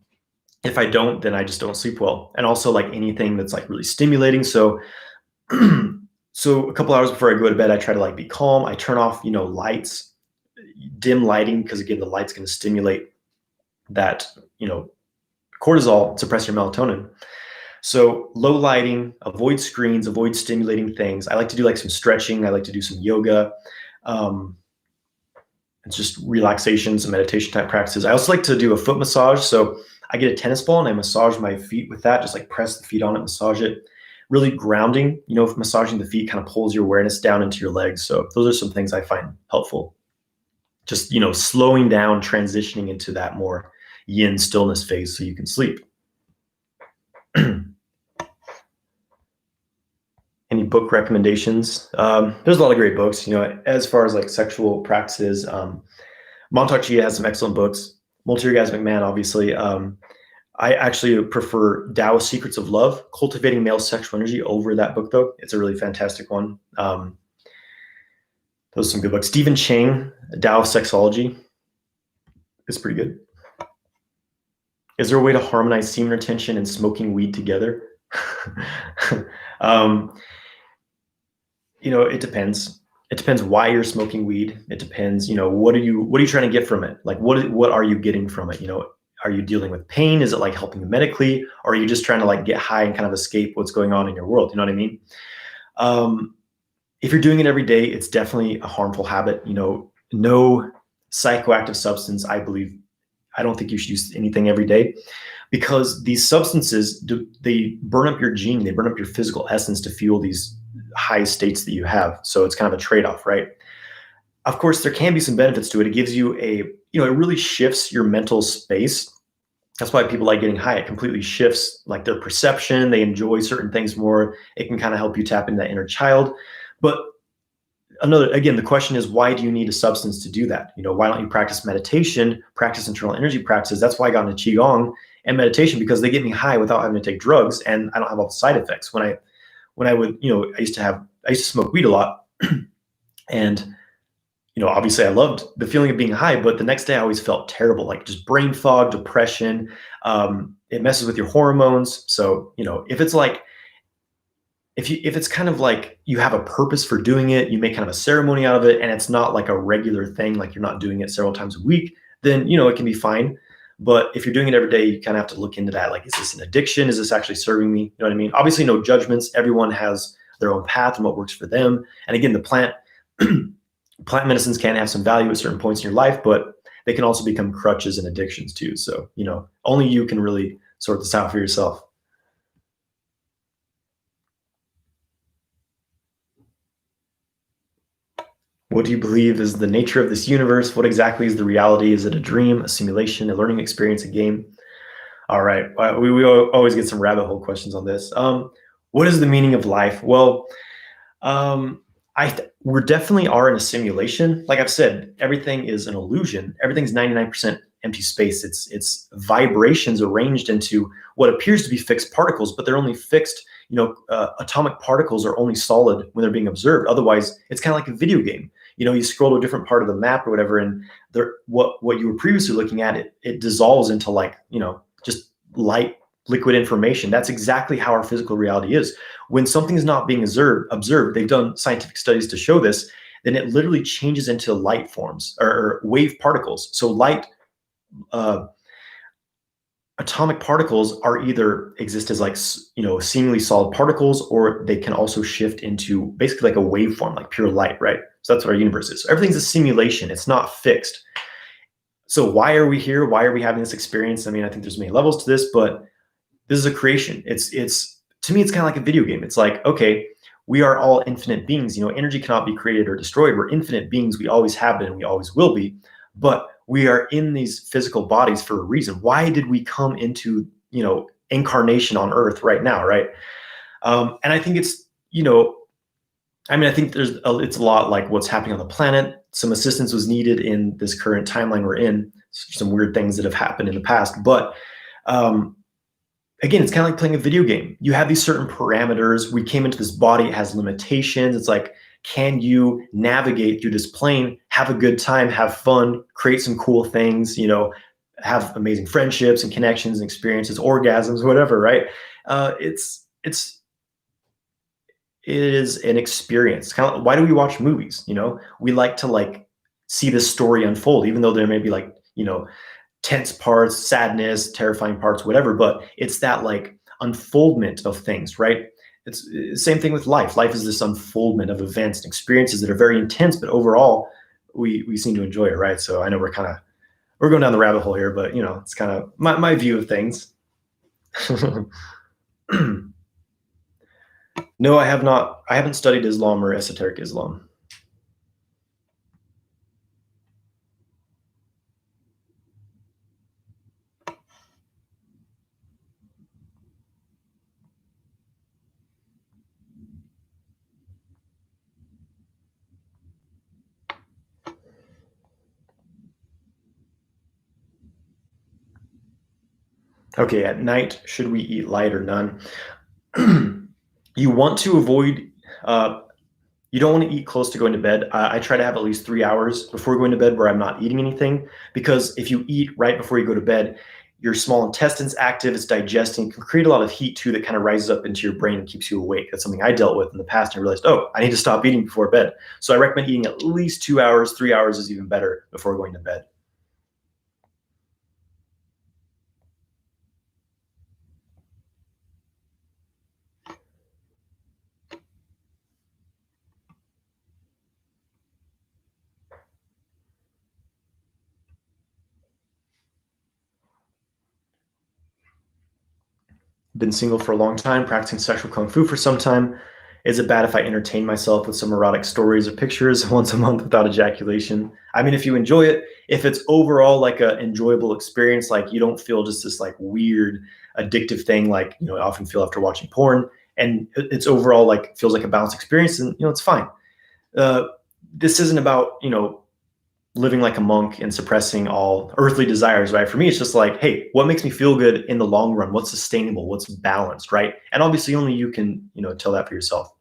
If I don't, then I just don't sleep well. And also like anything that's like really stimulating. So, so a couple hours before I go to bed, I try to like be calm. I turn off, lights, dim lighting, because again, the light's going to stimulate that, cortisol, suppress your melatonin. So low lighting, avoid screens, avoid stimulating things. I like to do like some stretching. I like to do some yoga. It's just relaxation, some meditation type practices. I also like to do a foot massage. So I get a tennis ball and I massage my feet with that, just like press the feet on it, massage it. Really grounding, massaging the feet kind of pulls your awareness down into your legs. So those are some things I find helpful. Just, slowing down, transitioning into that more yin stillness phase so you can sleep. Any book recommendations? There's a lot of great books, as far as like sexual practices. Montauk Chia has some excellent books. Multi-Orgasmic Man, obviously. I actually prefer Taoist Secrets of Love, Cultivating Male Sexual Energy, over that book, though. It's a really fantastic one. Those are some good books. Stephen Chang, Taoist Sexology, is pretty good. Is there a way to harmonize semen retention and smoking weed together? It depends. It depends why you're smoking weed. It depends, what are you trying to get from it? Like, what are you getting from it? Are you dealing with pain? Is it like helping you medically? Or are you just trying to like get high and kind of escape what's going on in your world? You know what I mean? If you're doing it every day, it's definitely a harmful habit. No psychoactive substance, I don't think you should use anything every day, because these substances, they burn up your gene, they burn up your physical essence to fuel these high states that you have. So it's kind of a trade-off, right? Of course, there can be some benefits to it. It gives you it really shifts your mental space. That's why people like getting high. It completely shifts like their perception. They enjoy certain things more. It can kind of help you tap into that inner child. But again, the question is, why do you need a substance to do that? Why don't you practice meditation, practice internal energy practices? That's why I got into qigong and meditation, because they get me high without having to take drugs, and I don't have all the side effects. When I would, I used to smoke weed a lot, and obviously I loved the feeling of being high, but the next day I always felt terrible, like just brain fog, depression. It messes with your hormones. So, if it's like, if it's kind of like you have a purpose for doing it, you make kind of a ceremony out of it, and it's not like a regular thing, like you're not doing it several times a week, then, it can be fine. But if you're doing it every day, you kind of have to look into that. Like, is this an addiction? Is this actually serving me? You know what I mean? Obviously, no judgments. Everyone has their own path and what works for them. And again, the plant medicines can have some value at certain points in your life, but they can also become crutches and addictions too. So, only you can really sort this out for yourself. What do you believe is the nature of this universe? What exactly is the reality? Is it a dream, a simulation, a learning experience, a game? All right. We always get some rabbit hole questions on this. What is the meaning of life? Well, we definitely are in a simulation. Like I've said, everything is an illusion. Everything's 99% empty space. It's vibrations arranged into what appears to be fixed particles, but they're only fixed. Atomic particles are only solid when they're being observed. Otherwise, it's kind of like a video game. You scroll to a different part of the map or whatever, and what you were previously looking at, it dissolves into just light liquid information. That's exactly how our physical reality is. When something is not being observed, they've done scientific studies to show this, then it literally changes into light forms or wave particles. So atomic particles are either exist as seemingly solid particles, or they can also shift into basically like a waveform, like pure light, right? So that's what our universe is. So everything's a simulation. It's not fixed. So why are we here? Why are we having this experience? I mean, I think there's many levels to this, but this is a creation. It's to me, it's kind of like a video game. It's like, okay, we are all infinite beings. Energy cannot be created or destroyed. We're infinite beings. We always have been, and we always will be. But we are in these physical bodies for a reason. Why did we come into, incarnation on Earth right now, right? And I think it's, I think it's a lot like what's happening on the planet. Some assistance was needed in this current timeline we're in. Some weird things that have happened in the past, but again, it's kind of like playing a video game. You have these certain parameters. We came into this body, it has limitations. It's like, can you navigate through this plane, have a good time, have fun, create some cool things, have amazing friendships and connections and experiences, orgasms, whatever, right? It is an experience. Kind of, why do we watch movies? We like to see this story unfold, even though there may be tense parts, sadness, terrifying parts, whatever, but it's that unfoldment of things, right? It's the same thing with life. Life is this unfoldment of events and experiences that are very intense, but overall we seem to enjoy it, right? So I know we're going down the rabbit hole here, but it's kind of my view of things. No, I have not. I haven't studied Islam or esoteric Islam. Okay, at night, should we eat light or none? You want to avoid, you don't want to eat close to going to bed. I try to have at least 3 hours before going to bed where I'm not eating anything, because if you eat right before you go to bed, your small intestine's active, it's digesting, it can create a lot of heat too that kind of rises up into your brain and keeps you awake. That's something I dealt with in the past, and I realized, oh, I need to stop eating before bed. So I recommend eating at least 2 hours. 3 hours is even better before going to bed. Been single for a long time, practicing sexual kung fu for some time. Is it bad if I entertain myself with some erotic stories or pictures once a month without ejaculation? I mean, if you enjoy it, if it's overall like a enjoyable experience, like you don't feel just this like weird addictive thing, like, I often feel after watching porn, and it's overall like feels like a balanced experience, and it's fine. Uh, this isn't about, living like a monk and suppressing all earthly desires, right? For me, it's just like, hey, what makes me feel good in the long run? What's sustainable? What's balanced, right? And obviously only you can, tell that for yourself.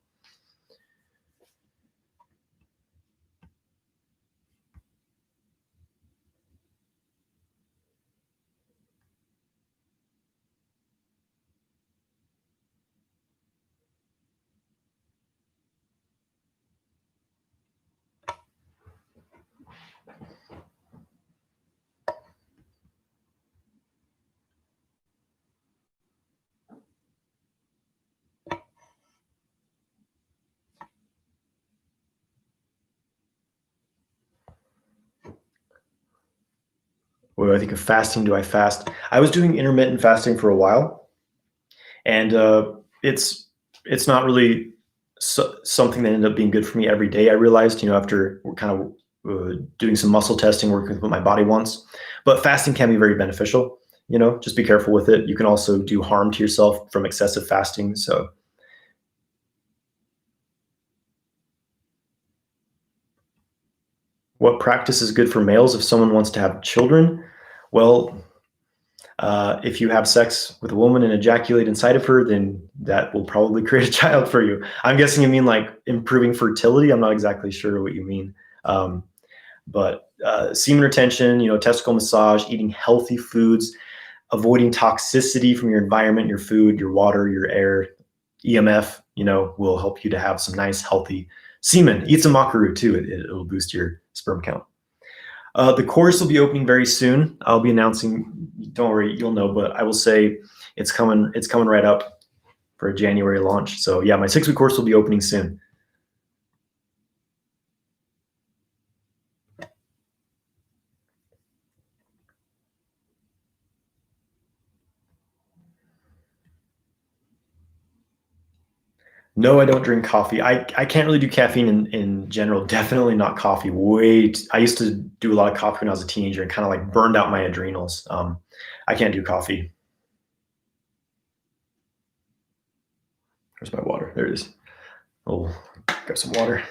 What do I think of fasting? Do I fast? I was doing intermittent fasting for a while, and it's not really something that ended up being good for me every day. I realized, after kind of doing some muscle testing, working with what my body wants. But fasting can be very beneficial. Just be careful with it. You can also do harm to yourself from excessive fasting. So, what practice is good for males if someone wants to have children? Well, if you have sex with a woman and ejaculate inside of her, then that will probably create a child for you. I'm guessing you mean like improving fertility. I'm not exactly sure what you mean. But semen retention, testicle massage, eating healthy foods, avoiding toxicity from your environment, your food, your water, your air, EMF, will help you to have some nice, healthy semen. Eat some macaroon too. It'll boost your sperm count. The course will be opening very soon. I'll be announcing. Don't worry, you'll know. But I will say it's coming. It's coming right up for a January launch. So yeah, my 6-week course will be opening soon. No, I don't drink coffee. I can't really do caffeine in general. Definitely not coffee. I used to do a lot of coffee when I was a teenager and kind of like burned out my adrenals. I can't do coffee. Where's my water? There it is. Oh, grab some water.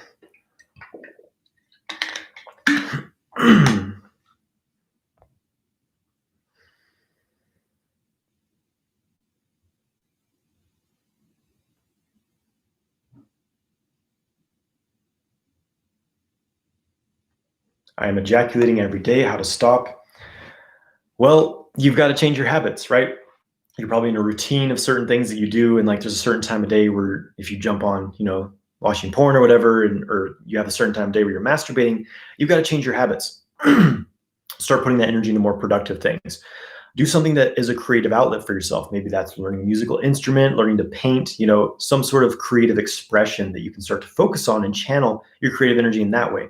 I am ejaculating every day. How to stop? Well, you've got to change your habits, right? You're probably in a routine of certain things that you do, and like there's a certain time of day where if you jump on, watching porn or whatever, or you have a certain time of day where you're masturbating, you've got to change your habits. Start putting that energy into more productive things. Do something that is a creative outlet for yourself. Maybe that's learning a musical instrument, learning to paint, some sort of creative expression that you can start to focus on and channel your creative energy in that way.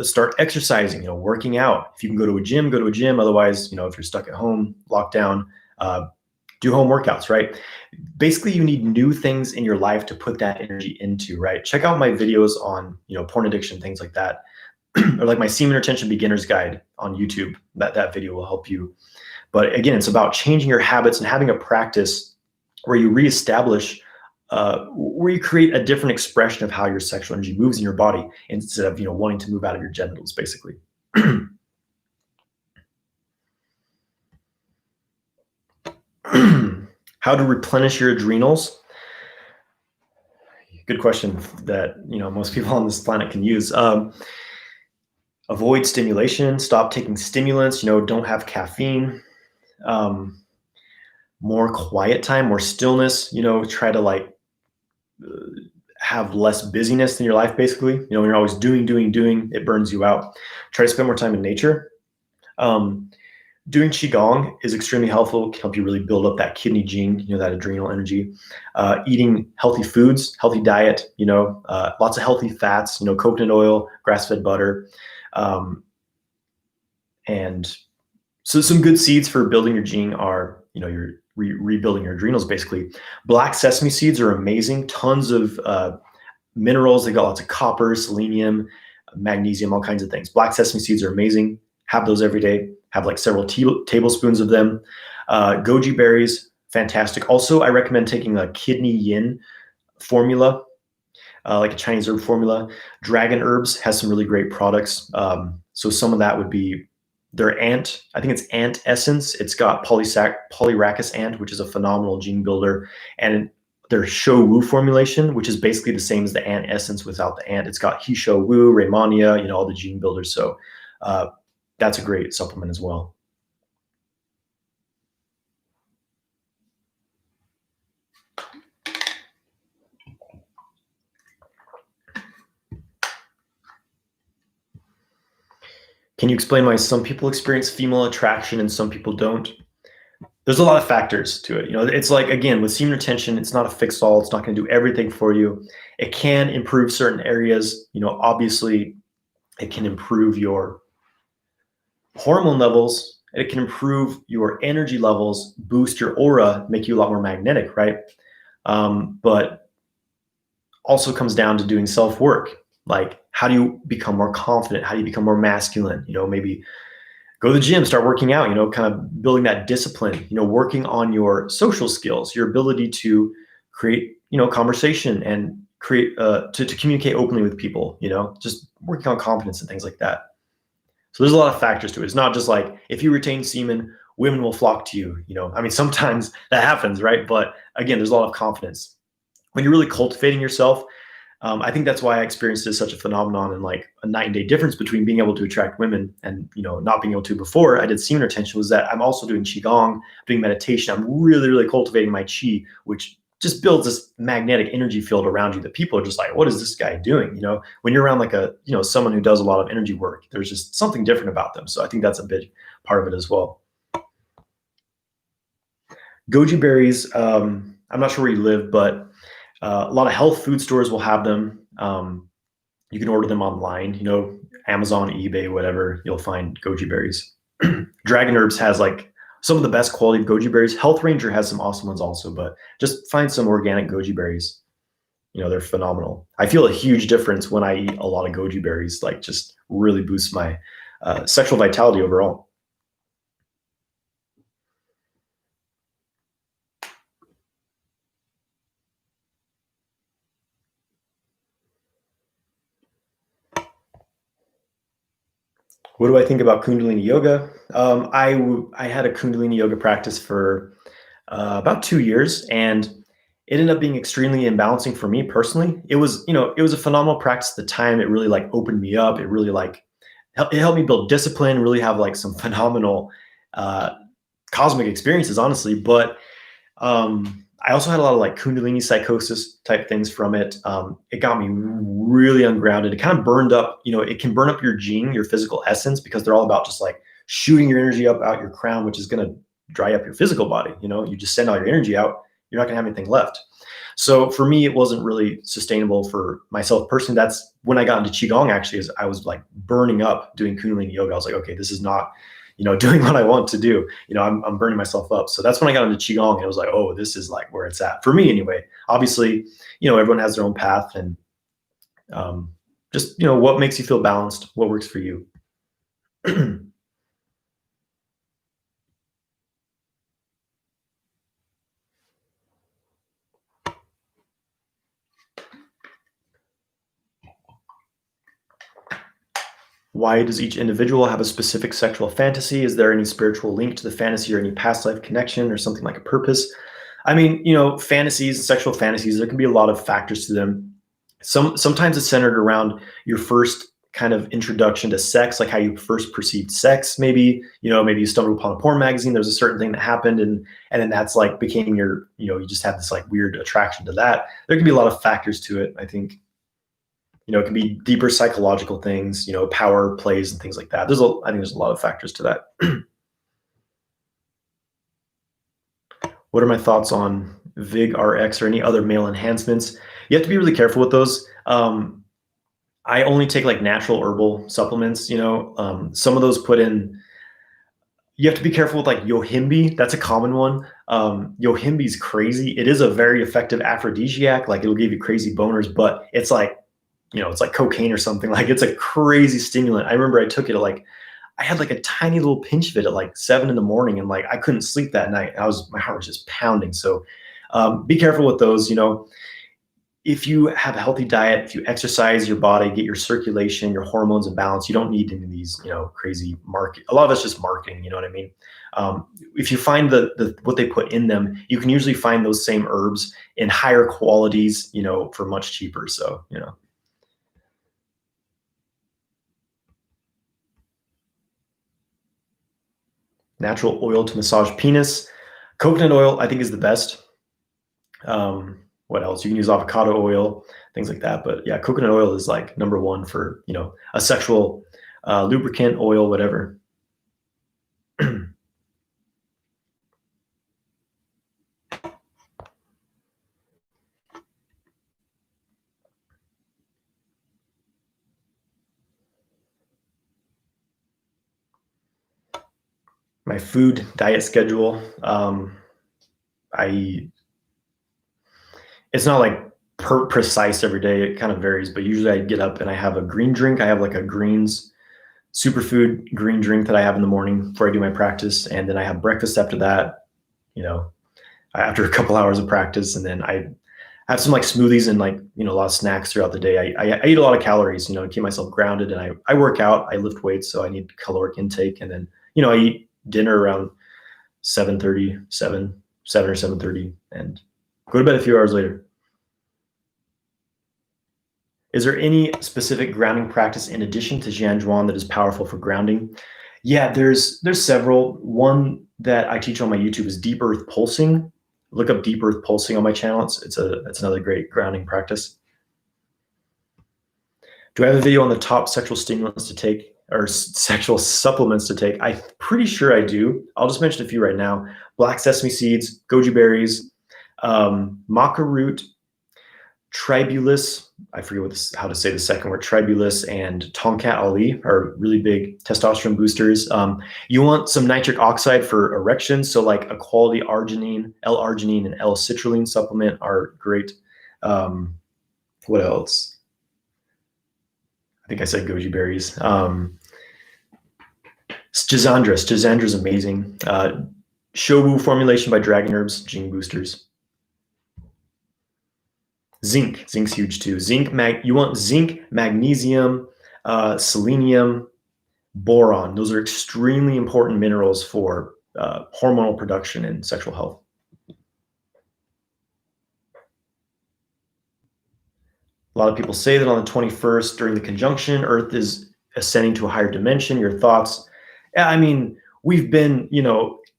Start exercising, working out. If you can go to a gym, go to a gym. Otherwise, if you're stuck at home, locked down, do home workouts, right? Basically, you need new things in your life to put that energy into, right? Check out my videos on, porn addiction, things like that. Or like my semen retention beginner's guide on YouTube. That video will help you. But again, it's about changing your habits and having a practice where you reestablish, where you create a different expression of how your sexual energy moves in your body instead of, wanting to move out of your genitals, basically. How to replenish your adrenals? Good question that most people on this planet can use. Avoid stimulation. Stop taking stimulants. Don't have caffeine. More quiet time, more stillness. Try to like have less busyness in your life. Basically, when you're always doing, it burns you out. Try to spend more time in nature. Doing qigong is extremely helpful. Can help you really build up that kidney gene, that adrenal energy. Eating healthy foods, healthy diet, lots of healthy fats, coconut oil, grass-fed butter. And so some good seeds for building your gene are, your rebuilding your adrenals, basically. Black sesame seeds are amazing. Tons of minerals. They got lots of copper, selenium, magnesium, all kinds of things. Black sesame seeds are amazing. Have those every day. Have like several tablespoons of them. Goji berries, fantastic. Also, I recommend taking a kidney yin formula, like a Chinese herb formula. Dragon Herbs has some really great products. So some of that would be their ant. I think it's ant essence. It's got polyrachis ant, which is a phenomenal gene builder, and their Shou Wu formulation, which is basically the same as the ant essence without the ant. It's got He Shou Wu, Rehmannia, all the gene builders. So that's a great supplement as well. Can you explain why some people experience female attraction and some people don't? There's a lot of factors to it. It's like, again, with semen retention, it's not a fix all. It's not going to do everything for you. It can improve certain areas. Obviously, it can improve your hormone levels. It can improve your energy levels, boost your aura, make you a lot more magnetic, right? But also comes down to doing self-work. Like, how do you become more confident? How do you become more masculine? Maybe go to the gym, start working out, kind of building that discipline, working on your social skills, your ability to create, conversation and create, to communicate openly with people, just working on confidence and things like that. So there's a lot of factors to it. It's not just like, if you retain semen, women will flock to you, sometimes that happens, right? But again, there's a lot of confidence. When you're really cultivating yourself, I think that's why I experienced it as such a phenomenon, and like a night and day difference between being able to attract women and not being able to before I did semen retention, was that I'm also doing qigong, doing meditation. I'm really, really cultivating my qi, which just builds this magnetic energy field around you that people are just like, what is this guy doing? When you're around like someone who does a lot of energy work, there's just something different about them. So I think that's a big part of it as well. Goji berries, I'm not sure where you live, but a lot of health food stores will have them. You can order them online, Amazon, eBay, whatever, you'll find goji berries. Dragon Herbs has like some of the best quality of goji berries. Health Ranger has some awesome ones also, but just find some organic goji berries. They're phenomenal. I feel a huge difference when I eat a lot of goji berries, like just really boosts my sexual vitality overall. What do I think about Kundalini yoga? I had a Kundalini yoga practice for about 2 years, and it ended up being extremely imbalancing for me personally. It was a phenomenal practice at the time. It really like opened me up. It really like it helped me build discipline, really have like some phenomenal cosmic experiences, honestly. But I also had a lot of like Kundalini psychosis type things from it. It got me really ungrounded. It kind of burned up, it can burn up your gene, your physical essence, because they're all about just like shooting your energy up out your crown, which is going to dry up your physical body. You just send all your energy out, you're not going to have anything left. So for me, it wasn't really sustainable for myself personally. That's when I got into Qigong, actually, is I was like burning up doing Kundalini yoga. I was like, okay, this is not doing what I want to do. I'm burning myself up. So that's when I got into Qigong, and I was like, oh, this is like where it's at for me anyway. Obviously, everyone has their own path, and just, what makes you feel balanced, what works for you. Why does each individual have a specific sexual fantasy? Is there any spiritual link to the fantasy or any past life connection or something like a purpose? I mean, fantasies, sexual fantasies, there can be a lot of factors to them. Sometimes it's centered around your first kind of introduction to sex, like how you first perceived sex. Maybe you stumbled upon a porn magazine. There's a certain thing that happened, and then that's like became your, you just have this like weird attraction to that. There can be a lot of factors to it, I think. It can be deeper psychological things, power plays and things like that. I think there's a lot of factors to that. What are my thoughts on Vig RX or any other male enhancements? You have to be really careful with those. I only take like natural herbal supplements. Some of those put in, You have to be careful with like yohimbe. That's a common one. Yohimbe is crazy. It is a very effective aphrodisiac. Like it'll give you crazy boners, but it's like, it's like cocaine or something. Like it's a crazy stimulant. I remember I took it at like, I had like a tiny little pinch of it at like 7 in the morning, and like I couldn't sleep that night. My heart was just pounding. So be careful with those. If you have a healthy diet, if you exercise your body, get your circulation, your hormones in balance, you don't need any of these, crazy market. A lot of it's just marketing. You know what I mean? If you find the what they put in them, you can usually find those same herbs in higher qualities, for much cheaper. So, natural oil to massage penis. Coconut oil, I think, is the best. What else? You can use avocado oil, things like that. But yeah, coconut oil is like number one for, a sexual lubricant, oil, whatever. My food diet schedule. It's not like precise every day. It kind of varies, but usually I get up and I have a green drink. I have like a greens superfood green drink that I have in the morning before I do my practice. And then I have breakfast after that, after a couple hours of practice. And then I have some like smoothies and like, a lot of snacks throughout the day. I eat a lot of calories, to keep myself grounded. And I work out, I lift weights. So I need caloric intake. And then, I eat dinner around 7:30, 7 or 7:30, and go to bed a few hours later. Is there any specific grounding practice in addition to Jianzhuan that is powerful for grounding? Yeah, there's several. One that I teach on my YouTube is deep earth pulsing. Look up deep earth pulsing on my channel. It's another great grounding practice. Do I have a video on the top sexual stimulants to take or sexual supplements to take? I'm pretty sure I do. I'll just mention a few right now. Black sesame seeds, goji berries, maca root, tribulus. I forget how to say the second word. Tribulus and Tongkat Ali are really big testosterone boosters. You want some nitric oxide for erections. So like a quality arginine, L-arginine and L-citrulline supplement are great. What else? I think I said goji berries. Jazandra is amazing. Shobu formulation by Dragon Herbs, Jing boosters. Zinc's huge too. You want zinc, magnesium, selenium, boron. Those are extremely important minerals for hormonal production and sexual health. A lot of people say that on the 21st during the conjunction, Earth is ascending to a higher dimension. Your thoughts? Yeah, I mean, we've been,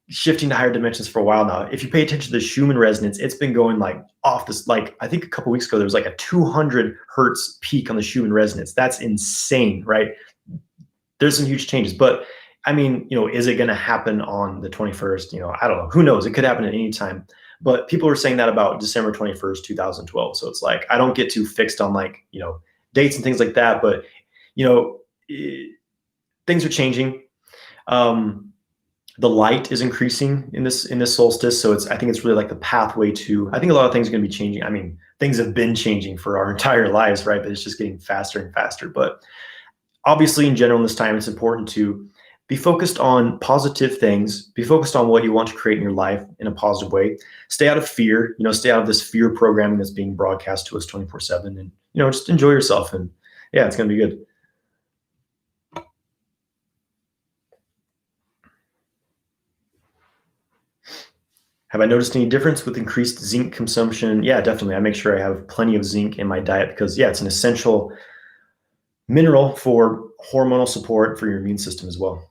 shifting to higher dimensions for a while now. If you pay attention to the Schumann resonance, it's been going like off this, like I think a couple weeks ago, there was like a 200 hertz peak on the Schumann resonance. That's insane, right? There's some huge changes, but I mean, is it going to happen on the 21st? I don't know. Who knows? It could happen at any time. But people were saying that about December 21st, 2012. So it's like, I don't get too fixed on like, dates and things like that, but things are changing. The light is increasing in this solstice. So I think it's really like the pathway to, I think a lot of things are going to be changing. I mean, things have been changing for our entire lives, right? But it's just getting faster and faster. But obviously in general, in this time, it's important to be focused on positive things, be focused on what you want to create in your life in a positive way. Stay out of fear, stay out of this fear programming that's being broadcast to us 24/7, and, just enjoy yourself. And yeah, it's going to be good. Have I noticed any difference with increased zinc consumption? Yeah, definitely. I make sure I have plenty of zinc in my diet because, yeah, it's an essential mineral for hormonal support for your immune system as well.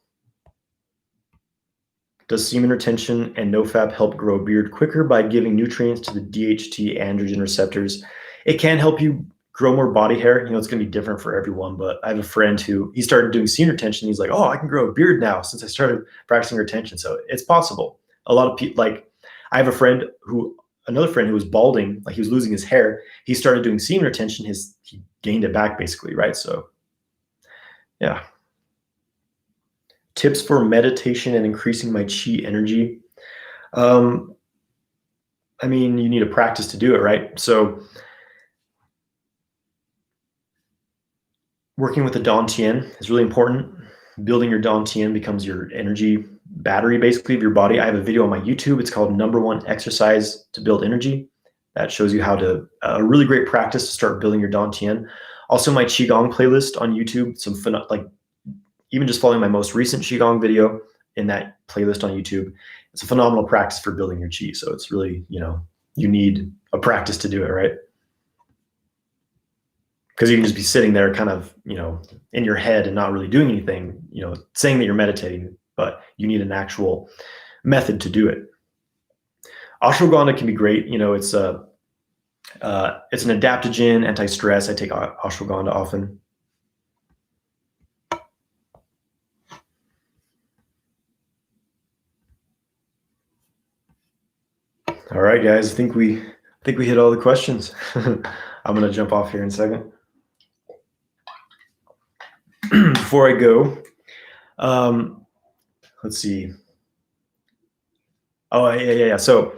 Does semen retention and NoFap help grow a beard quicker by giving nutrients to the DHT androgen receptors? It can help you grow more body hair. It's going to be different for everyone, but I have a friend who he started doing semen retention. He's like, oh, I can grow a beard now since I started practicing retention. So it's possible. A lot of people, like I have another friend who was balding, like he was losing his hair. He started doing semen retention. He gained it back basically, right? So yeah. Tips for meditation and increasing my chi energy. Um, I mean, you need a practice to do it, right? So working with the dantian is really important. Building your dantian becomes your energy battery, basically, of your body. I have a video on my YouTube. It's called #1 Exercise to Build Energy. That shows you how to, a really great practice to start building your dantian. Also, my Qigong playlist on YouTube, like even just following my most recent Qigong video in that playlist on YouTube, it's a phenomenal practice for building your chi. So it's really, you need a practice to do it, right? Because you can just be sitting there kind of, in your head and not really doing anything, saying that you're meditating, but you need an actual method to do it. Ashwagandha can be great. It's an adaptogen, anti-stress. I take ashwagandha often. All right, guys. I think we hit all the questions. I'm gonna jump off here in a second. Before I go, let's see. Oh, yeah. So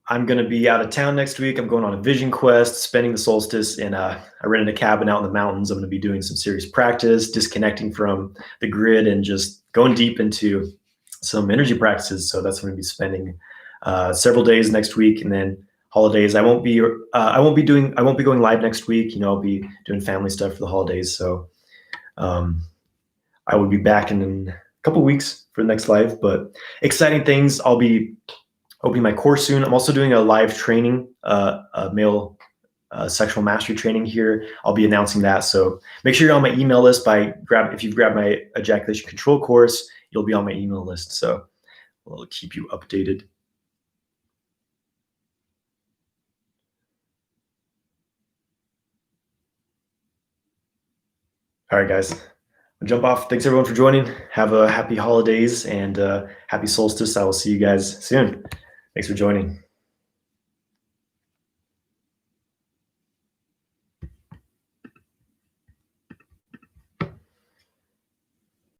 I'm going to be out of town next week. I'm going on a vision quest, spending the solstice in I rented a cabin out in the mountains. I'm going to be doing some serious practice, disconnecting from the grid and just going deep into some energy practices. So that's going to be spending several days next week, and then holidays. I won't be going live next week. I'll be doing family stuff for the holidays. So I will be back in a couple weeks for the next live, but exciting things. I'll be opening my course soon. I'm also doing a live training, a male sexual mastery training here. I'll be announcing that. So make sure you're on my email list if you've grabbed my ejaculation control course, you'll be on my email list. So we'll keep you updated. All right, guys. I'll jump off. Thanks everyone for joining. Have a happy holidays and happy solstice. I will see you guys soon. Thanks for joining.